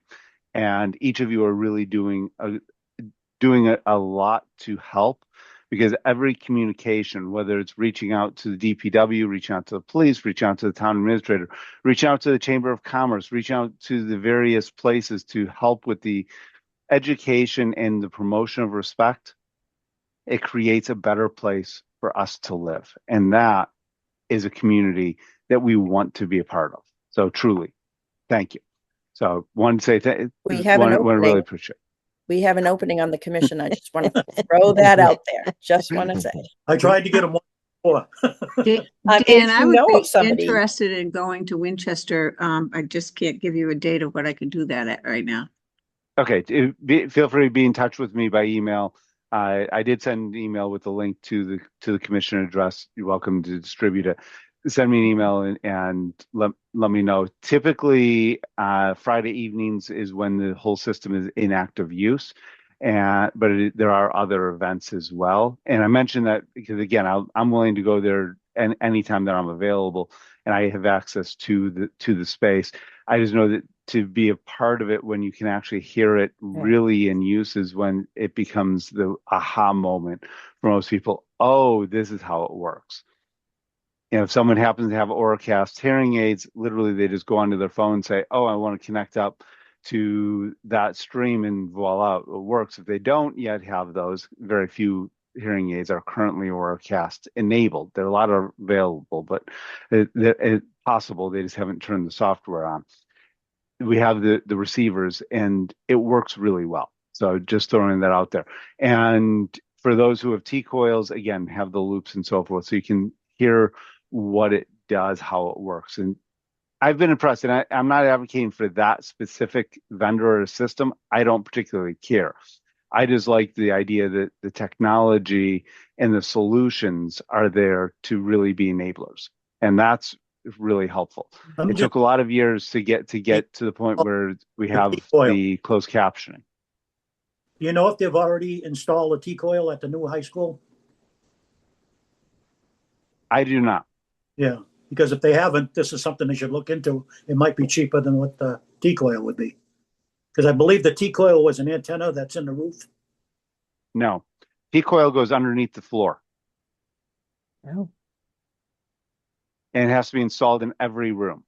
And each of you are really doing a lot to help, because every communication, whether it's reaching out to the DPW, reaching out to the police, reaching out to the town administrator, reaching out to the Chamber of Commerce, reaching out to the various places to help with the education and the promotion of respect, it creates a better place for us to live. And that is a community that we want to be a part of. So truly, thank you. So one to say We have an one really opening. appreciate. We have an opening on the commission. I just want to throw that out there. Just want to say. I tried to get them before. Dan, If I you would know be of somebody, interested in going to Winchester. I just can't give you a date of what I can do that at right now. Okay, feel free to be in touch with me by email. I did send an email with the link to the commission address. You're welcome to distribute it. Send me an email and let me know. Typically, Friday evenings is when the whole system is in active use, but there are other events as well. And I mentioned that because again, I'm willing to go there anytime that I'm available, and I have access to the space. I just know that to be a part of it when you can actually hear it really in use is when it becomes the aha moment for most people. Oh, this is how it works. You know, if someone happens to have Auracast hearing aids, literally they just go onto their phone and say, oh, I want to connect up to that stream, and voila, it works. If they don't yet have those, very few hearing aids are currently Auracast enabled. There are a lot are available, but it's possible they just haven't turned the software on. We have the receivers and it works really well. So just throwing that out there. And for those who have T coils, again, have the loops and so forth, so you can hear what it does, how it works. And I've been impressed, and I'm not advocating for that specific vendor or system. I don't particularly care. I just like the idea that the technology and the solutions are there to really be enablers. And that's really helpful. It took a lot of years to get to the point where we have the closed captioning. Do you know if they've already installed a T-coil at the new high school? I do not. Yeah, because if they haven't, this is something they should look into. It might be cheaper than what the T-coil would be. Because I believe the T-coil was an antenna that's in the roof. No. T-coil goes underneath the floor. Oh. And it has to be installed in every room.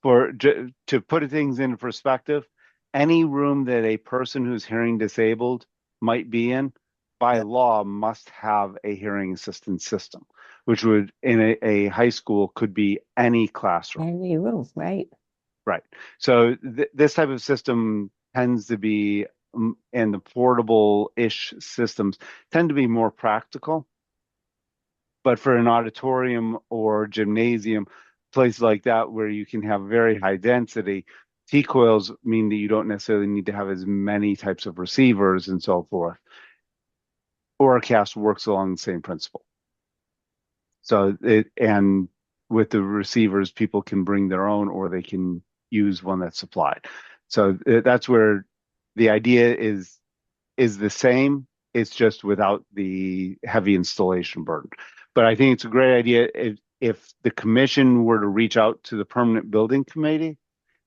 To put things into perspective, any room that a person who's hearing disabled might be in, by law, must have a hearing assistance system, which would, in a high school, could be any classroom. Any room, right? Right. So this type of system tends to be, and the portable-ish systems tend to be more practical. But for an auditorium or gymnasium, place like that where you can have very high density, T-coils mean that you don't necessarily need to have as many types of receivers and so forth. Auracast works along the same principle. So and with the receivers, people can bring their own or they can use one that's supplied. So that's where the idea is the same. It's just without the heavy installation burden. But I think it's a great idea. If the commission were to reach out to the permanent building committee,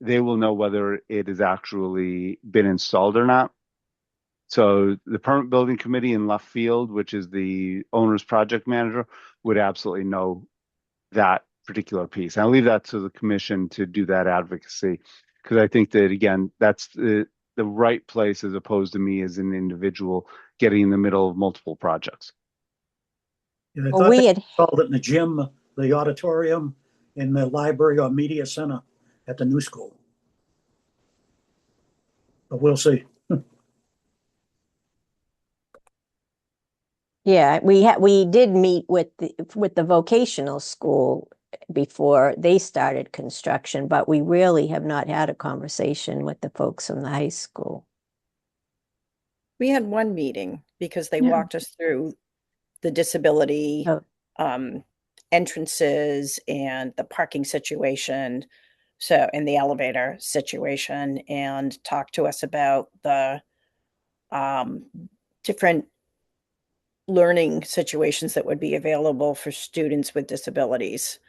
they will know whether it has actually been installed or not. So the permanent building committee in left field, which is the owner's project manager, would absolutely know that particular piece. And I'll leave that to the commission to do that advocacy, because I think that, again, that's the right place as opposed to me as an individual getting in the middle of multiple projects. Yeah, I Well, thought we they had, installed it in the gym, the auditorium, in the library or media center at the new school. But we'll see. yeah, we did meet with the vocational school before they started construction, but we really have not had a conversation with the folks from the high school. we had one meeting because they Yeah. walked us through the disability Oh. entrances and the parking situation. So, in the elevator situation, and talked to us about the different learning situations that would be available for students with disabilities.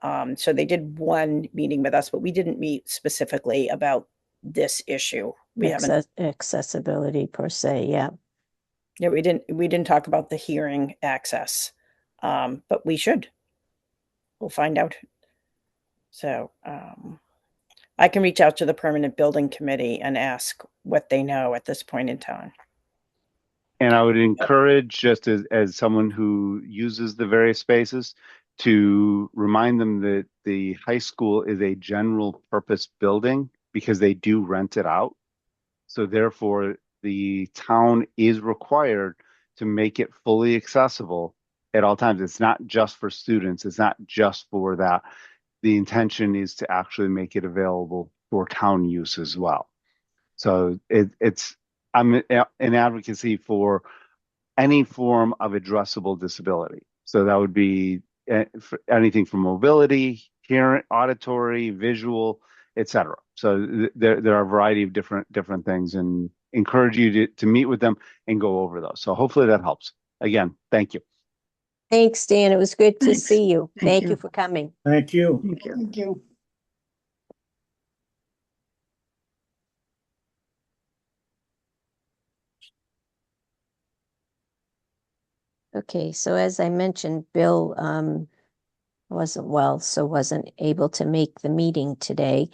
So they did one meeting with us, but we didn't meet specifically about this issue. We haven't. Accessibility per se, yeah. Yeah, we didn't talk about the hearing access, but we should. We'll find out. So I can reach out to the permanent building committee and ask what they know at this point in time. And I would encourage, just as someone who uses the various spaces, to remind them that the high school is a general purpose building because they do rent it out. So therefore, the town is required to make it fully accessible at all times. It's not just for students. It's not just for that. The intention is to actually make it available for town use as well. So I'm in advocacy for any form of addressable disability. So that would be anything from mobility, hearing, auditory, visual, etc. So there are a variety of different things, and encourage you to meet with them and go over those. So hopefully that helps. Again, thank you. Thanks, Dan. It was good to Thanks. see you. Thank Thank you. you for coming. Thank you. Thank you. Thank you. Okay, so as I mentioned, Bill wasn't well, so wasn't able to make the meeting today.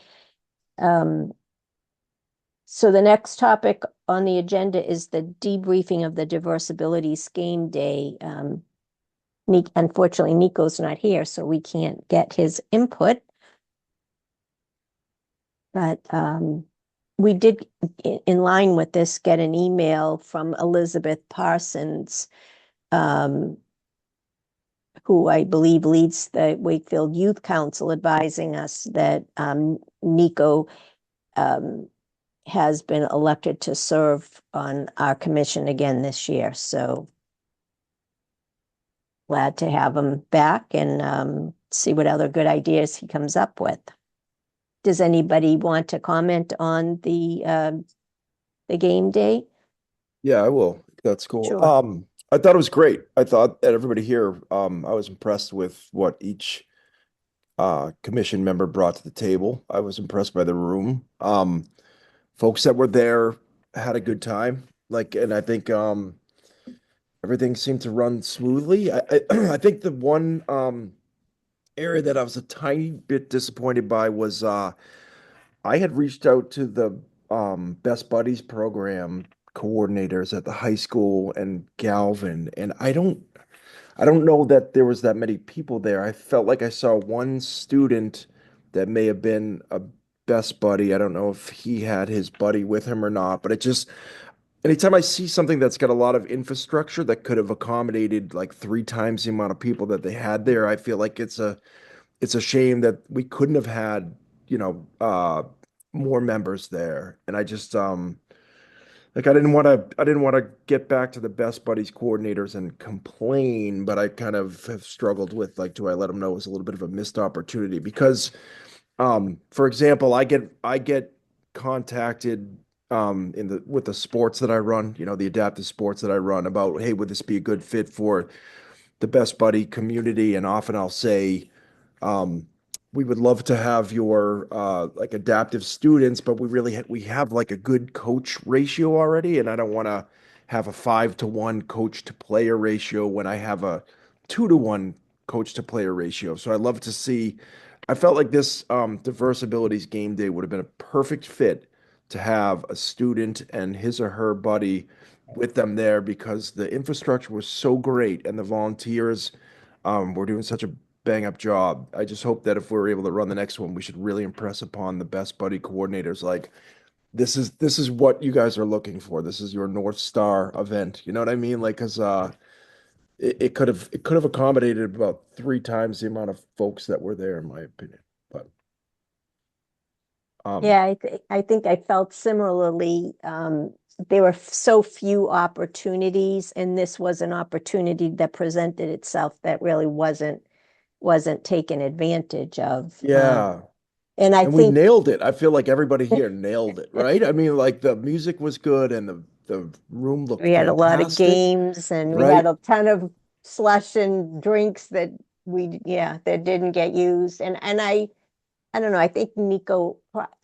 So the next topic on the agenda is the debriefing of the Disabilities Game Day. Unfortunately, Nico's not here, so we can't get his input. But we did, in line with this, get an email from Elizabeth Parsons, who I believe leads the Wakefield Youth Council, advising us that Nico has been elected to serve on our commission again this year. So glad to have him back and see what other good ideas he comes up with. Does anybody want to comment on the game day? Yeah, I will. That's cool. Sure. I thought it was great. I thought that everybody here, I was impressed with what each commission member brought to the table. I was impressed by the room. Folks that were there had a good time. And I think everything seemed to run smoothly. I think the one area that I was a tiny bit disappointed by was I had reached out to the Best Buddies program coordinators at the high school and Galvin, and I don't know that there was that many people there. I felt like I saw one student that may have been a best buddy. I don't know if he had his buddy with him or not, but it just anytime I see something that's got a lot of infrastructure that could have accommodated like three times the amount of people that they had there, I feel like it's a shame that we couldn't have had, more members there. And I just like I didn't want to get back to the Best Buddies coordinators and complain, but I kind of have struggled with like, do I let them know it was a little bit of a missed opportunity? Because for example, I get contacted in the with the sports that I run, the adaptive sports that I run about, hey, would this be a good fit for the Best Buddy community? And often I'll say, um, we would love to have your like adaptive students, but we have like a good coach ratio already, and I don't want to have a 5-to-1 coach to player ratio when I have a 2-to-1 coach to player ratio. So I'd love to see. I felt like this Diverse Abilities Game Day would have been a perfect fit to have a student and his or her buddy with them there because the infrastructure was so great and the volunteers were doing such a bang up job. I just hope that if we're able to run the next one, we should really impress upon the Best Buddy coordinators. Like this is what you guys are looking for. This is your North Star event. You know what I mean? Like, cause it could have accommodated about three times the amount of folks that were there, in my opinion. But Yeah, I think I felt similarly. There were so few opportunities, and this was an opportunity that presented itself that really wasn't taken advantage of. yeah. And I And we think nailed it. I feel like everybody here nailed it, right? I mean, like the music was good and the room looked we had a lot of fantastic, games, and we right? had a ton of slush and drinks that that didn't get used. And I don't know. I think Nico,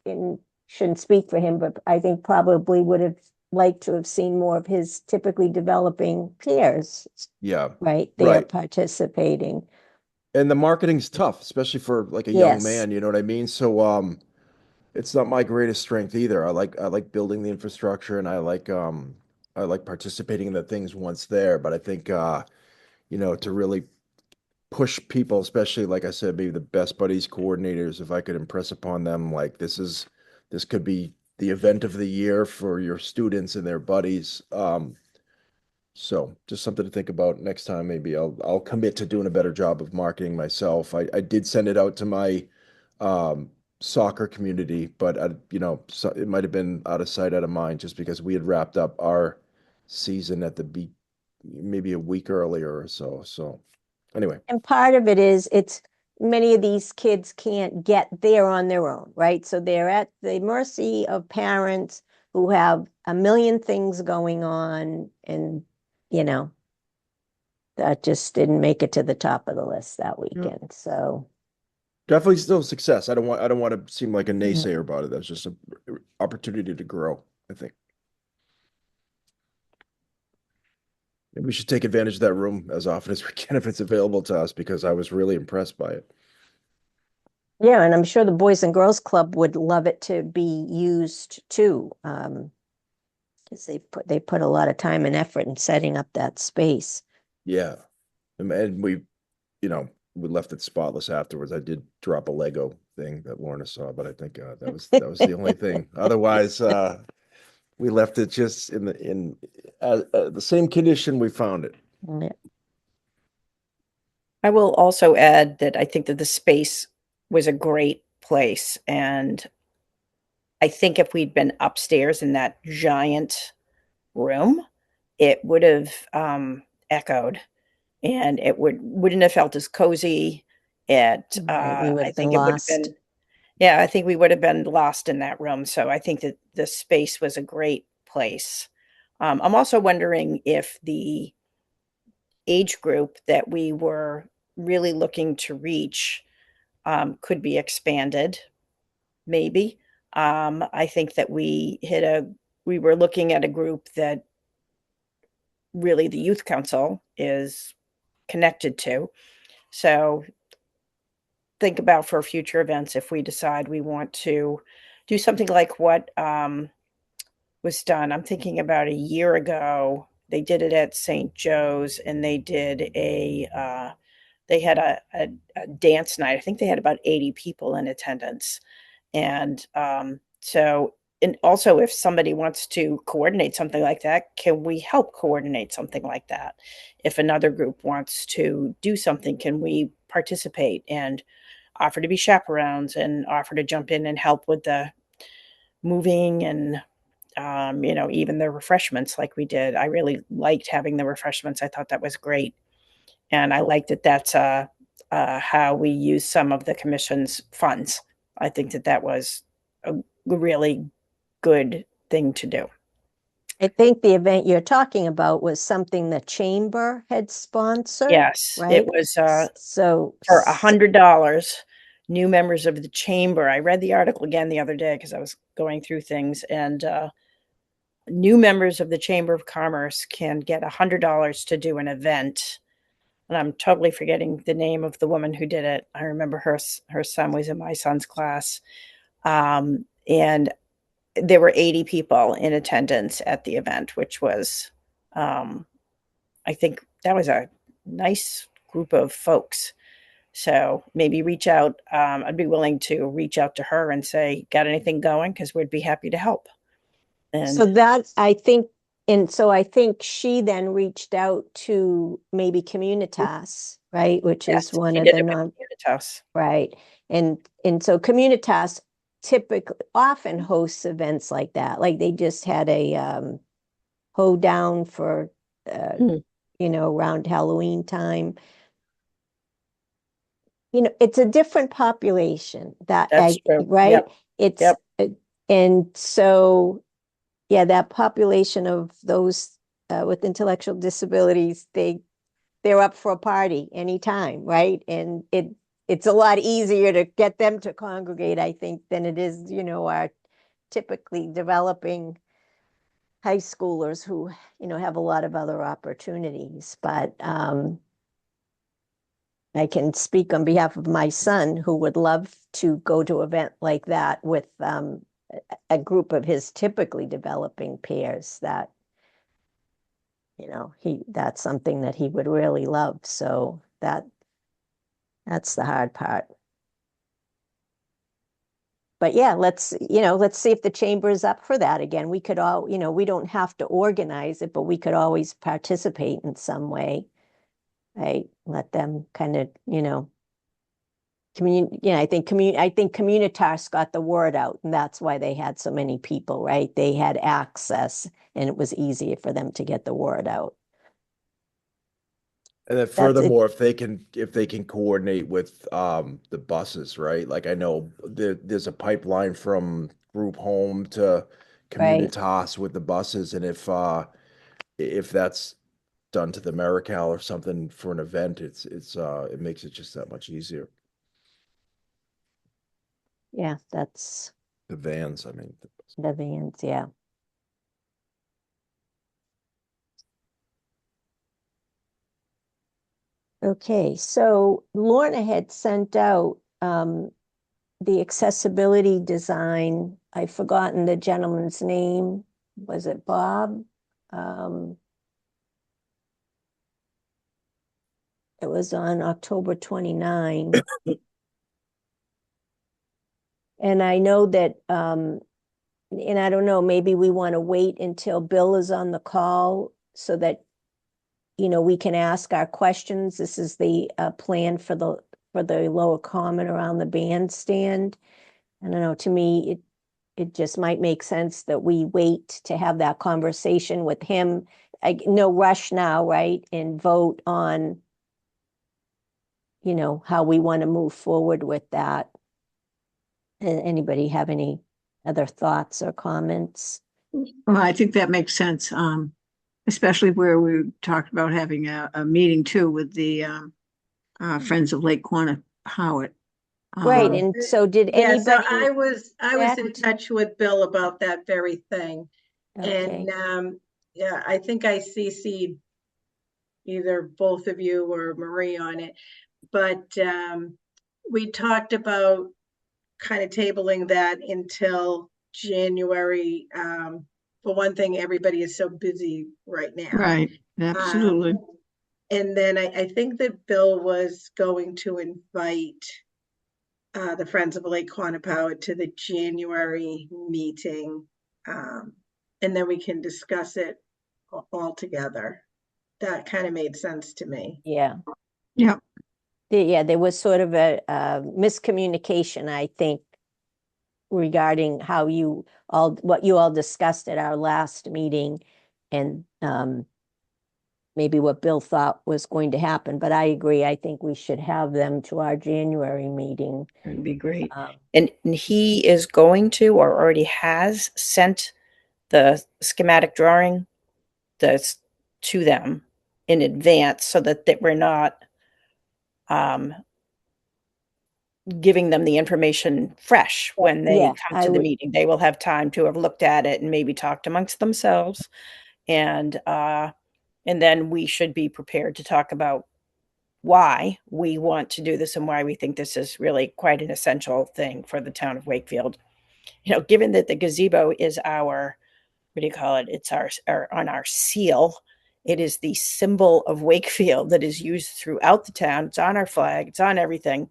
and shouldn't speak for him, but I think probably would have liked to have seen more of his typically developing peers, Yeah, right, there right. participating. And the marketing's tough, especially for like a young Yes. man, you know what I mean? So it's not my greatest strength either. I like building the infrastructure and I like I like participating in the things once there, but I think, to really push people, especially like I said, maybe the best buddies coordinators, if I could impress upon them, like this could be the event of the year for your students and their buddies. So just something to think about next time. Maybe I'll commit to doing a better job of marketing myself. I did send it out to my um soccer community, but so it might have been out of sight, out of mind, just because we had wrapped up our season at maybe a week earlier or so. So anyway. And part of it is many of these kids can't get there on their own, right? So they're at the mercy of parents who have a million things going on, and that just didn't make it to the top of the list that weekend. So Definitely still success. I don't want to seem like a Mhm. naysayer about it. That's just an opportunity to grow, I think. Maybe we should take advantage of that room as often as we can if it's available to us, because I was really impressed by it. yeah, and I'm sure the Boys and Girls Club would love it to be used too, because they put a lot of time and effort in setting up that space. Yeah. And we left it spotless afterwards. I did drop a Lego thing that Lorna saw, but I think that was the only thing. Otherwise, we left it just in the same condition we found it. Yeah. I will also add that I think that the space was a great place. And I think if we'd been upstairs in that giant room, it would have echoed, and it wouldn't have felt as cozy. Right, we would I have been think it would have lost. been, yeah, I think we would have been lost in that room. So I think that the space was a great place. I'm also wondering if the age group that we were really looking to reach could be expanded, maybe. I think that we were looking at a group that really the youth council is connected to. So think about for future events if we decide we want to do something like what was done. I'm thinking about a year ago. They did it at St. Joe's, and they had a dance night. I think they had about 80 people in attendance. And and also, if somebody wants to coordinate something like that, can we help coordinate something like that? If another group wants to do something, can we participate and offer to be chaperones and offer to jump in and help with the moving and even the refreshments like we did? I really liked having the refreshments. I thought that was great. And I like that that's how we use some of the commission's funds. I think that was a really good thing to do. I think the event you're talking about was something the chamber had sponsored. Yes, right? it was So for $100. New members of the chamber. I read the article again the other day because I was going through things, and new members of the Chamber of Commerce can get $100 to do an event. And I'm totally forgetting the name of the woman who did it. I remember her son was in my son's class. And there were 80 people in attendance at the event, which was, I think that was a nice group of folks. So maybe reach out. I'd be willing to reach out to her and say, got anything going? Because we'd be happy to help. So And that I think, and so I think she then reached out to maybe Communitas, right? Which yes, is one she of did the it with non, Unitas. right? And so Communitas typically often hosts events like that. Like they just had a hoedown for Hmm. around Halloween time. It's a different population That's true. right? Yep. It's Yep. and so yeah, that population of those with intellectual disabilities, they're up for a party anytime, right? And it's a lot easier to get them to congregate, I think, than it is, our typically developing high schoolers who, have a lot of other opportunities. But I can speak on behalf of my son, who would love to go to an event like that with a group of his typically developing peers that that's something that he would really love. So that's the hard part. But yeah, let's see if the chamber is up for that again. We could all, we don't have to organize it, but we could always participate in some way. Right? Let them kind of, I think Communitas got the word out, and that's why they had so many people, right? They had access, and it was easier for them to get the word out. And then it. furthermore, if they can coordinate with the buses, right? Like I know there's a pipeline from group home to Right. Communitas with the buses, and if that's done to the Marical or something for an event, it makes it just that much easier. Yeah, that's The vans, I mean. the vans, yeah. Okay, so Lorna had sent out the accessibility design. I've forgotten the gentleman's name. Was it Bob? It was on October 29. And I know that, and I don't know, maybe we want to wait until Bill is on the call so that, we can ask our questions. This is the plan for the lower common around the bandstand. I don't know, to me, it just might make sense that we wait to have that conversation with him. No rush now, right? And vote on, how we want to move forward with that. Anybody have any other thoughts or comments? Well, I think that makes sense, especially where we talked about having a meeting too with the Friends of Lake Quannapowitt. Right, and so did Yeah, so anybody? I was in checked? touch with Bill about that very thing. Okay, And yeah, I think I CC'd either both of you or Marie on it. But we talked about kind of tabling that until January. For one thing, everybody is so busy right now. Right, absolutely. And then I think that Bill was going to invite the Friends of Lake Quannapowitt to the January meeting. And then we can discuss it all together. That kind of made sense to me. yeah. Yep. Yeah, there was sort of a miscommunication, I think, regarding what you all discussed at our last meeting, and maybe what Bill thought was going to happen. But I agree. I think we should have them to our January meeting. That'd be great. And he is going to, or already has sent the schematic drawing to them in advance so that we're not giving them the information fresh when they Yeah, come to the meeting. They will have time to have looked at it and maybe talked amongst themselves. And then we should be prepared to talk about why we want to do this and why we think this is really quite an essential thing for the town of Wakefield. Given that the gazebo is our, what do you call it? It's our on our seal. It is the symbol of Wakefield that is used throughout the town. It's on our flag. It's on everything.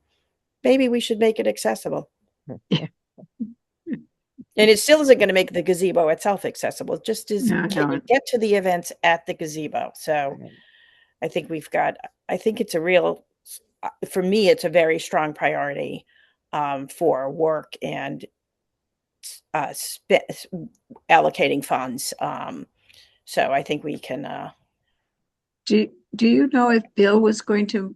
Maybe we should make it accessible. And it still isn't going to make the gazebo itself accessible. It just is, can you get to the events at the gazebo? So I think it's a real, for me, it's a very strong priority for work and allocating funds. So I think we can. Do you know if Bill was going to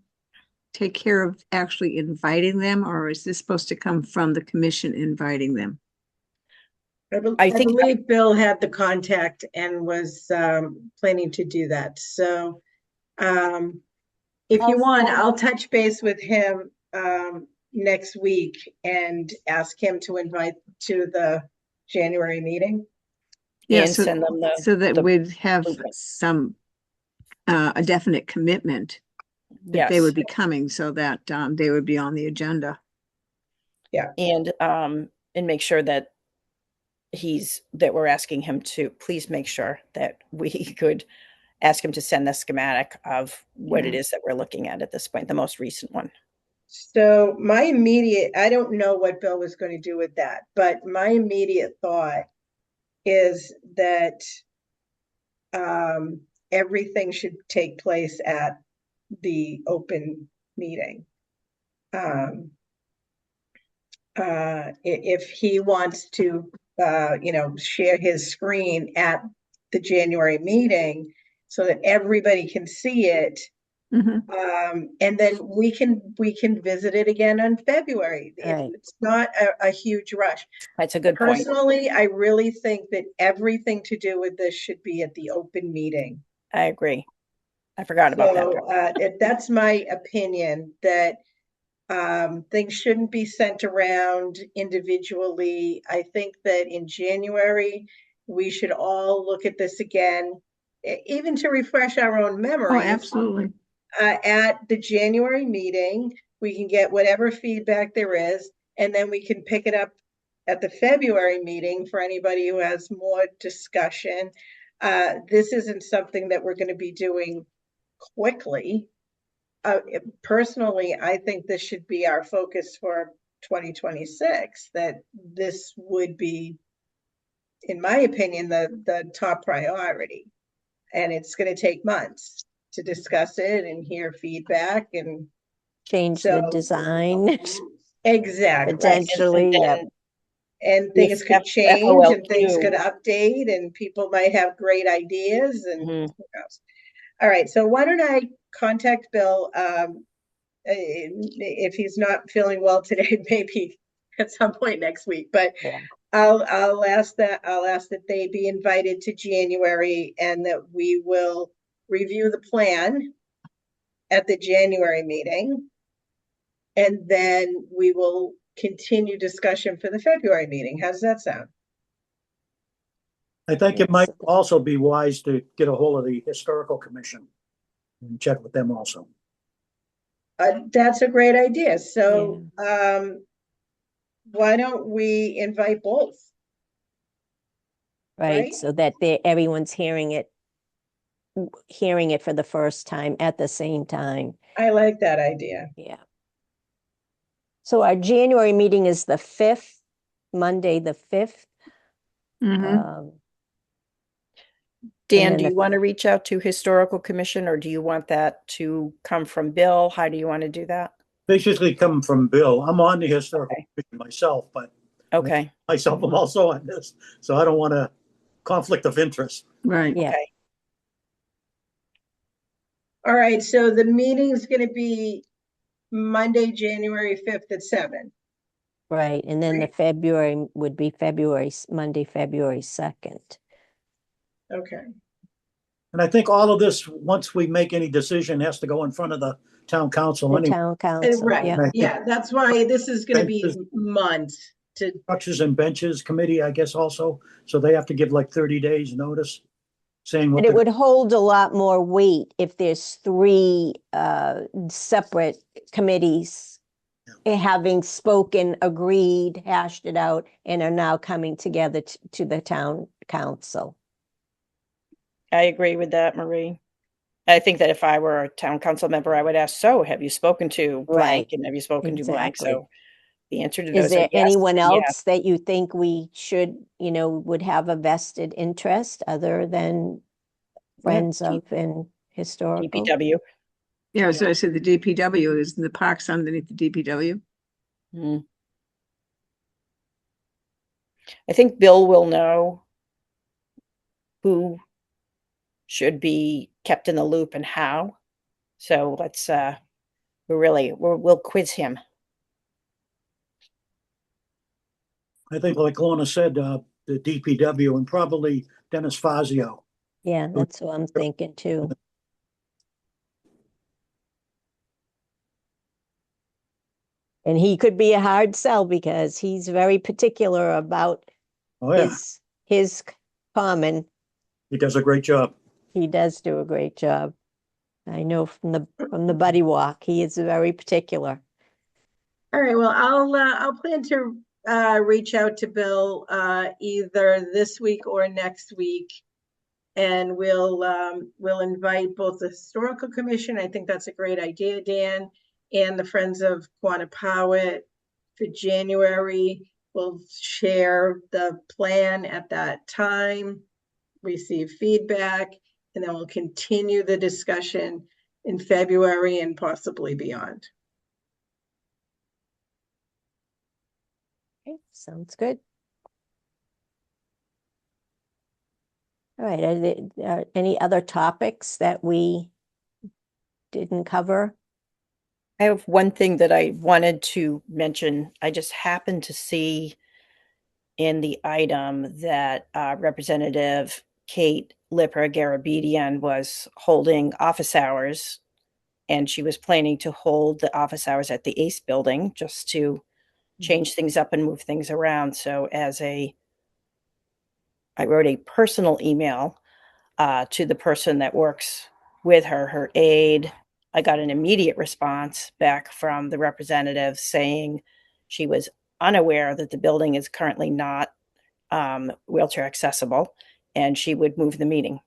take care of actually inviting them, or is this supposed to come from the commission inviting them? I believe Bill had the contact and was planning to do that. So if you want, I'll touch base with him next week and ask him to invite to the January meeting. Yeah, and send them so that we'd have blueprint. some a definite commitment that they would be coming, so that they would be on the agenda. Yeah, and make sure that we're asking him to please make sure that we could ask him to send the schematic of what it Yeah. is that we're looking at this point, the most recent one. So my immediate, I don't know what Bill was going to do with that, but my immediate thought is that everything should take place at the open meeting. If he wants to, share his screen at the January meeting so that everybody can see it, Mhm. and then we can visit it again in February. Right. It's not a huge rush. That's a good point. Personally, I really think that everything to do with this should be at the open meeting. I agree. I forgot about that. So that's my opinion, that things shouldn't be sent around individually. I think that in January, we should all look at this again, even to refresh our own Oh, memories. absolutely. At the January meeting, we can get whatever feedback there is, and then we can pick it up at the February meeting for anybody who has more discussion. This isn't something that we're going to be doing quickly. Personally, I think this should be our focus for 2026, that this would be, in my opinion, the top priority. And it's going to take months to discuss it and hear feedback. And Change the so, design exactly. potentially. Yep. And things could change and things could update, and people might have great ideas, and who knows. All right, so why don't I contact Bill? If he's not feeling well today, maybe at some point next week, but Yeah. I'll ask that they be invited to January, and that we will review the plan at the January meeting, and then we will continue discussion for the February meeting. How does that sound? I think it might Yes. also be wise to get a hold of the Historical Commission and check with them also. That's a great idea. So, why don't we invite both? Right. Right? So that everyone's hearing it for the first time at the same time. I like that idea. Yeah. So our January meeting is the 5th, Monday, the 5th. Mhm. Dan, then do the- you want to reach out to Historical Commission, or do you want that to come from Bill? How do you want to do that? Basically come from Bill. I'm on the Historical Okay. Commission myself, but Okay. myself, I'm also on this, so I don't want a conflict of interest. Right. Yeah. Okay. All right, so the meeting's going to be Monday, January 5th at 7. Right. And then the Right. February would be Monday, February 2nd. Okay. And I think all of this, once we make any decision, has to go in front of the town council The anyway. town council. Right. Yeah. Yeah, that's why this is going to be months to, Structures and Benches Committee, I guess also, so they have to give like 30 days notice saying what And it they're, would hold a lot more weight if there's 3 separate committees having spoken, agreed, hashed it out, and are now coming together to the town council. I agree with that, Marie. I think that if I were a town council member, I would ask, so have you spoken to blank, Right. and have you spoken to blank? Exactly. So the answer to Is those are there yes, anyone and yes. else that you think we should, would have a vested interest other than Friends of and Historical? DPW. Yeah, so I said the DPW is the parks underneath the DPW. Mhm. I think Bill will know who should be kept in the loop and how. So let's we'll quiz him. I think like Lorna said, the DPW and probably Dennis Fazio. Yeah, that's what I'm thinking too. And he could be a hard sell because he's very particular about Oh yeah, his common. he does a great job. He does do a great job. I know from the buddy walk, he is very particular. all right, well, I'll plan to reach out to Bill either this week or next week And we'll invite both the Historical Commission, I think that's a great idea, Dan, and the Friends of Quantapowhat for January. We'll share the plan at that time, receive feedback, and then we'll continue the discussion in February and possibly beyond. Okay, sounds good. All right, any other topics that we didn't cover? I have one thing that I wanted to mention. I just happened to see in the item that Representative Kate Lipper-Garabedian was holding office hours, and she was planning to hold the office hours at the ACE building just to change things up and move things around. So I wrote a personal email to the person that works with her, her aide. I got an immediate response back from the representative saying she was unaware that the building is currently not wheelchair accessible, and she would move the meeting.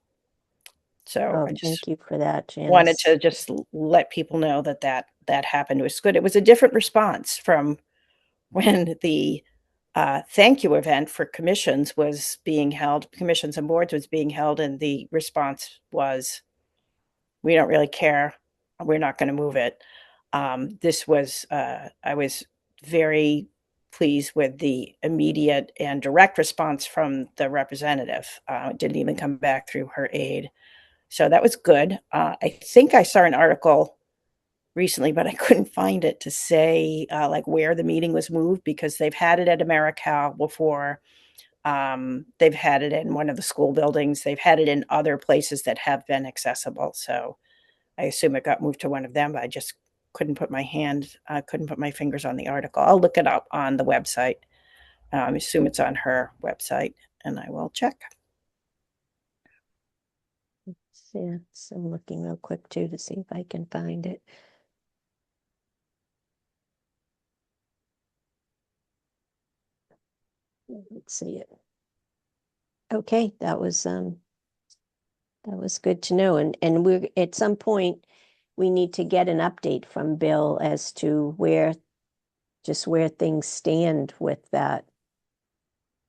So Oh, I just thank you for that, wanted Janice. to just let people know that happened. It was good. It was a different response from when the thank you event for commissions was being held, commissions and boards was being held, and the response was, we don't really care. We're not going to move it. This was, I was very pleased with the immediate and direct response from the representative. It didn't even come back through her aide. So that was good. I think I saw an article recently, but I couldn't find it to say like where the meeting was moved, because they've had it at AmeriCal before. They've had it in one of the school buildings. They've had it in other places that have been accessible. So I assume it got moved to one of them, but I just couldn't put my fingers on the article. I'll look it up on the website. I assume it's on her website, and I will check. Yeah, so I'm looking real quick too to see if I can find it. Let's see it. Okay, that was good to know. And we're at some point we need to get an update from Bill as to where things stand with that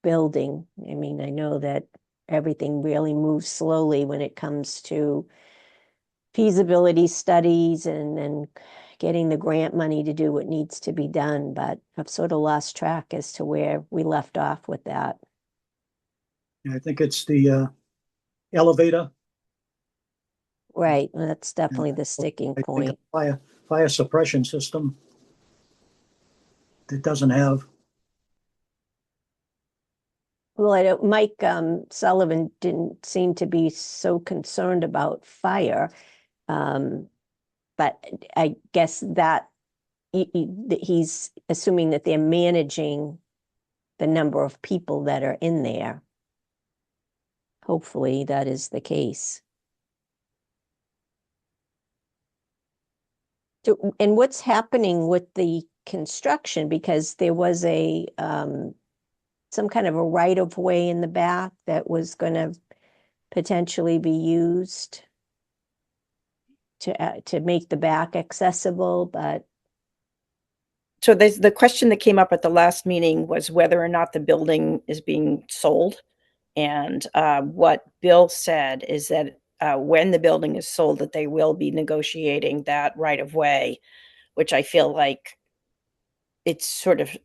building. I mean, I know that everything really moves slowly when it comes to feasibility studies and getting the grant money to do what needs to be done, but I've sort of lost track as to where we left off with that. I think it's the elevator. Right, well, that's definitely And the sticking I think point. a fire suppression system that doesn't have. Well, I don't, Mike Sullivan didn't seem to be so concerned about fire, but I guess that he's assuming that they're managing the number of people that are in there. Hopefully that is the case. So, and what's happening with the construction? Because there was some kind of a right of way in the back that was going to potentially be used to make the back accessible, but So the question that came up at the last meeting was whether or not the building is being sold. And what Bill said is that when the building is sold, that they will be negotiating that right of way, which I feel like it's sort of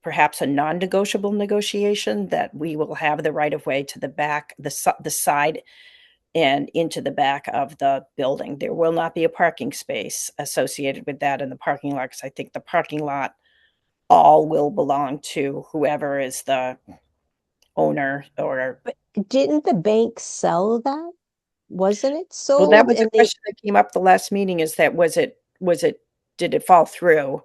perhaps a non-negotiable negotiation, that we will have the right of way to the back, the side and into the back of the building. There will not be a parking space associated with that in the parking lot, because I think the parking lot all will belong to whoever is the owner. Or but didn't the bank sell that? Wasn't it well, that sold? was a And they, question that came up the last meeting, is that was it did it fall through,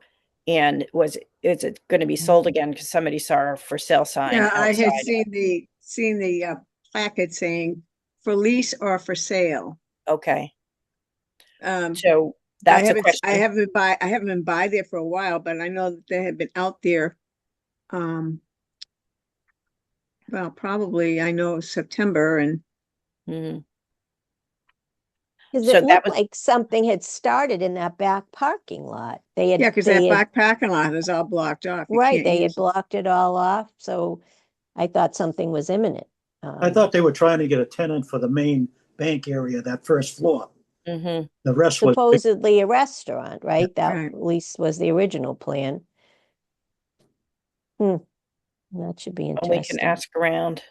and is it going to be sold again, because somebody saw a for sale sign Yeah, I had outside. seen the placket saying for lease or for sale. Okay, Um, so that's a question. I haven't been by there for a while, but I know that they had been out there. Well, probably I know September, and Mhm. Because So it that looked was, like something had started in that back parking lot. They had, Yeah, because they that had, back parking lot is all blocked off. You right, can't they had use it. blocked it all off, so I thought something was imminent. I thought they were trying to get a tenant for the main bank area, that first floor. mhm. The rest was, Supposedly a restaurant, right? That Right. at least was the original plan. That should be We can interesting. ask around.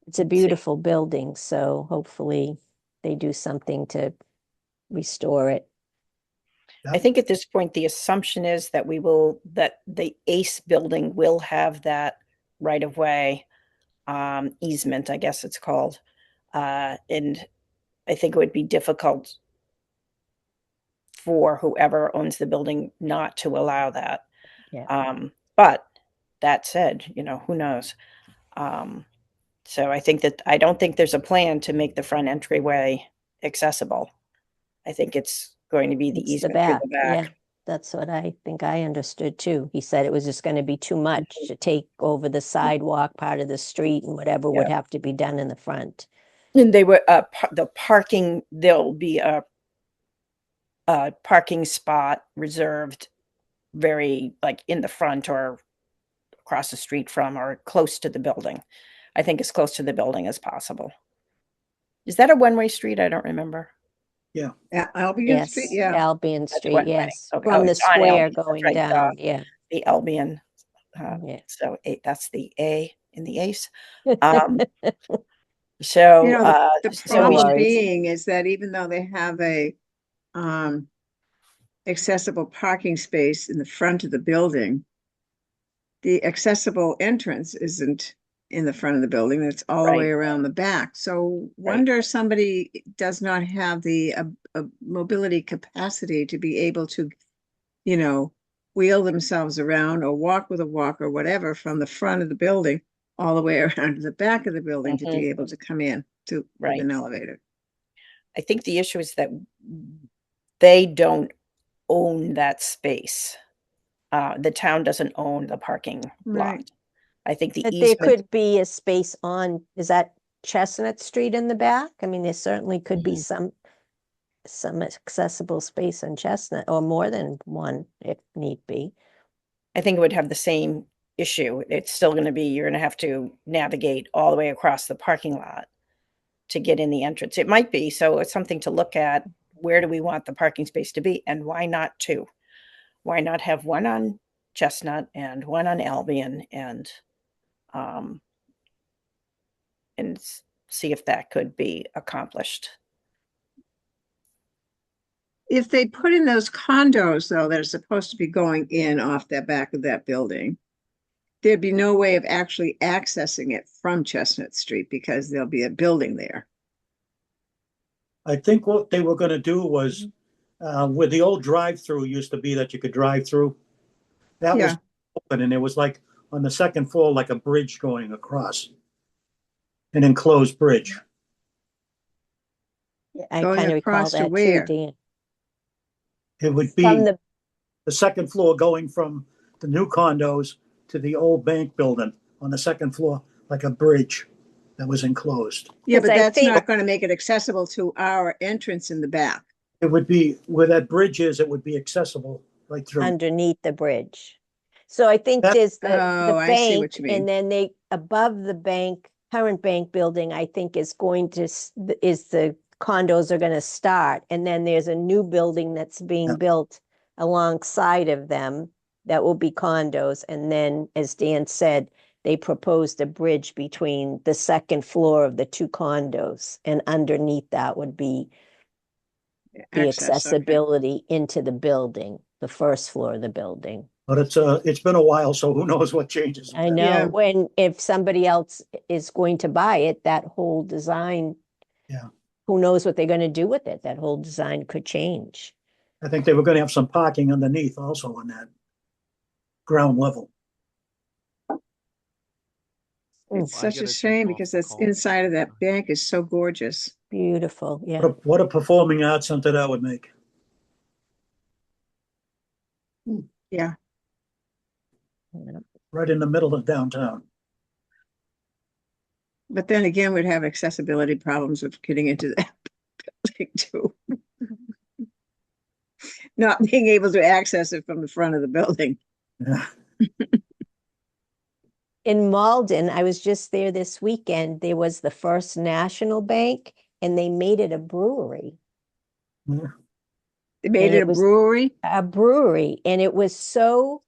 It's a Let's see. beautiful building, so hopefully they do something to restore it. I think at this point, the assumption is that that the ACE building will have that right of way easement, I guess it's called. And I think it would be difficult for whoever owns the building not to allow that. Yeah. But that said, who knows? So I don't think there's a plan to make the front entryway accessible. I think it's going to be the It's the easement through back, the yeah. back. That's what I think I understood too. He said it was just going to be too much to take over the sidewalk part of the street and whatever would Yeah. have to be done in the front. And they were the parking. There'll be a parking spot reserved, very like in the front or across the street from or close to the building. I think as close to the building as possible. Is that a one-way street? I don't remember. Albion Street, Yes, yeah. Albion That's Street, one way. yes. Okay. From the It's on square Albion. That's going right. down, yeah. The Albion. Yeah. So that's the A in the ACE. So, The so No we problem should, worries. being is that even though they have a um accessible parking space in the front of the building, the accessible entrance isn't in the front of the building, it's all the way Right. around the back. So wonder if somebody does not have the mobility capacity to be able to, wheel themselves around or walk with a walker or whatever from the front of the building all the way around to the back of the building to be able to come in with Right. an elevator. I think the issue is that they don't own that space. The town doesn't own the parking Right. lot. I think the That there easement, could be a space on, is that Chestnut Street in the back? I mean, there certainly could be some accessible space on Chestnut, or more than one if need be. I think it would have the same issue. It's still going to be, you're going to have to navigate all the way across the parking lot to get in the entrance. It might be, so it's something to look at. Where do we want the parking space to be? And why not two? Why not have one on Chestnut and one on Albion um, and see if that could be accomplished? If they put in those condos, though, that are supposed to be going in off the back of that building, there'd be no way of actually accessing it from Chestnut Street because there'll be a building there. I think what they were gonna do was, where the old drive-through used to be that you could drive through. That was Yeah. open and it was like on the second floor, like a bridge going across. An enclosed bridge. I Going kind of recall across to that too, where? Dan. It would From be the, the second floor going from the new condos to the old bank building on the second floor, like a bridge that was enclosed. Yeah, 'Cause but I that's think- not going to make it accessible to our entrance in the back. It would be, where that bridge is, it would be accessible right through. underneath the bridge. So I think That- there's the Oh, I see what bank, you mean. and then they, above the bank, current bank building, I think is going to, is the condos are gonna start. And then there's a new building that's being Yeah. built alongside of them that will be condos. And then, as Dan said, they proposed a bridge between the second floor of the two condos, and underneath that would be the Access, okay. accessibility into the building, the first floor of the building. But it's been a while, so who knows what changes. I Yeah. know, when, if somebody else is going to buy it, that whole design. Yeah. Who knows what they're gonna do with it? That whole design could change. I think they were gonna have some parking underneath also on that ground level. It's Well, I such a gotta jump shame off because the that's call. inside of that bank is so gorgeous. Beautiful, yeah. What a performing arts center that would make. Yeah. Yeah. Right in the middle of downtown. But then again, we'd have accessibility problems with getting into that building too. Not being able to access it from the front of the building. Yeah. In Malden, I was just there this weekend. There was the First National Bank and they made it a brewery. They made And it it a was- brewery. A brewery. And it was so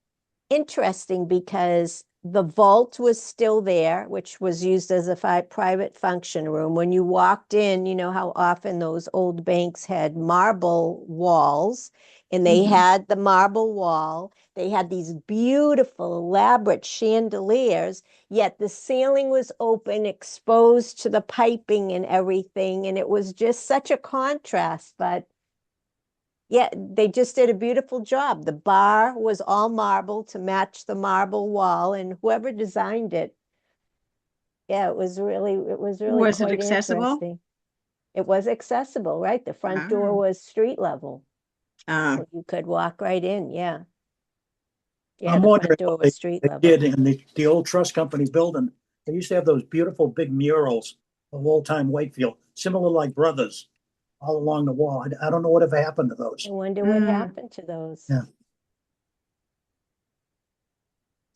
interesting because the vault was still there, which was used as a private function room. When you walked in, you know how often those old banks had marble walls, and they Mhm. had the marble wall. They had these beautiful, elaborate chandeliers, yet the ceiling was open, exposed to the piping and everything. And it was just such a contrast, but yeah, they just did a beautiful job. The bar was all marble to match the marble wall, and whoever designed it, yeah, it was really Was it quite accessible? interesting. It was accessible, right? The front door Wow. was street level, Ah, so you could walk right in. Yeah, yeah, I'm the wondering front door what they, was street they level. did in the old trust company building. They used to have those beautiful big murals of old time Wakefield, similar like Brothers, all along the wall. I don't know whatever happened to those. I wonder what Mm. happened to those. Yeah.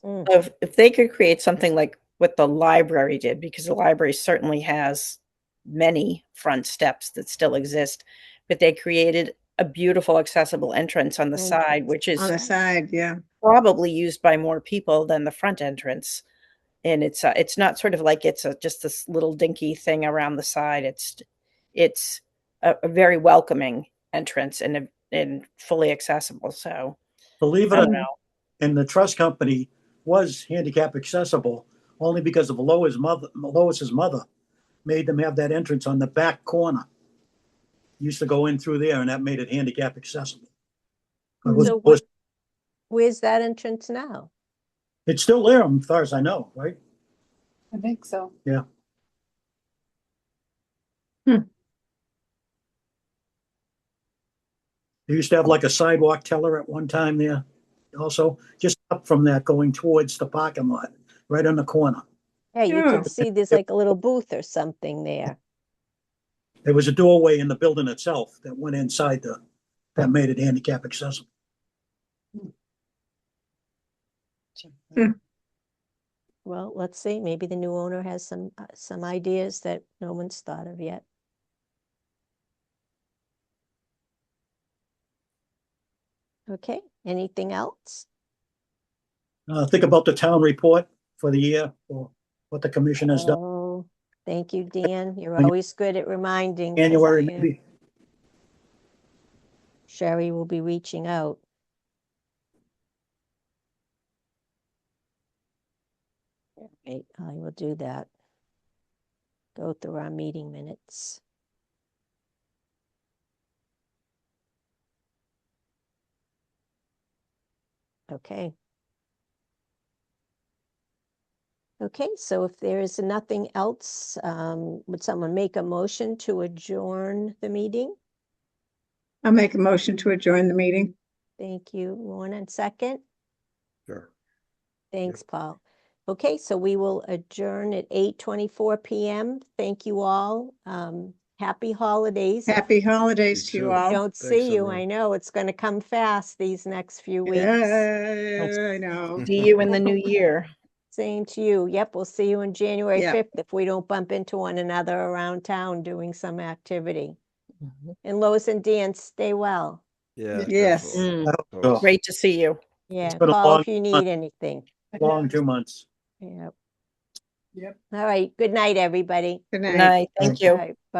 Mm. If they could create something like what the library did, because the library certainly has many front steps that still exist, but they created a beautiful accessible entrance on the side, Entrance. which on is the side, yeah. probably used by more people than the front entrance. And it's not sort of like it's just this little dinky thing around the side. It's a very welcoming entrance and fully accessible. So Believe it I or don't not, know. and the trust company was handicap accessible only because of Lois's mother made them have that entrance on the back corner. Used to go in through there, and that made it handicap accessible. It was, So was where's that entrance now? it's still there, as far as I know, right? I think so. Yeah. They used to have like a sidewalk teller at one time there, also just up from that going towards the parking lot, right on the corner. Yeah, you Yeah. can see there's like a little booth or something there. There was a doorway in the building itself that went inside that made it handicap accessible. Well, let's see, maybe the new owner has some ideas that no one's thought of yet. Okay, anything else? Think about the town report for the year, or what the commission has done. Oh, thank you, Dan. You're When you- always good at reminding. 'Cause January, I, maybe. Sherry will be reaching out. Right, I will do that. Go through our meeting minutes. Okay. Okay, so if there is nothing else, would someone make a motion to adjourn the meeting? I'll make a motion to adjourn the meeting. Thank you. One and second. Sure. Thanks, Paul. Okay, so we will adjourn at 8:24 p.m. Thank you all. Happy holidays. Happy holidays You to you too. all. Don't Thanks, see you. I everyone. know it's going to come fast these next few weeks. Yeah, I know. See you in the new year. Same to you. Yep, we'll see you on January Yeah. 5th if we don't bump into one another around town doing some activity. And Lois and Dan, stay well. Yeah. Yes. definitely. Mm, Always. great to see you. Yeah, been a call long if you month. need anything. Long 2 months. Yep. Yep. All right. Good night, everybody. Good Good night. night. Thank All you. right. Bye.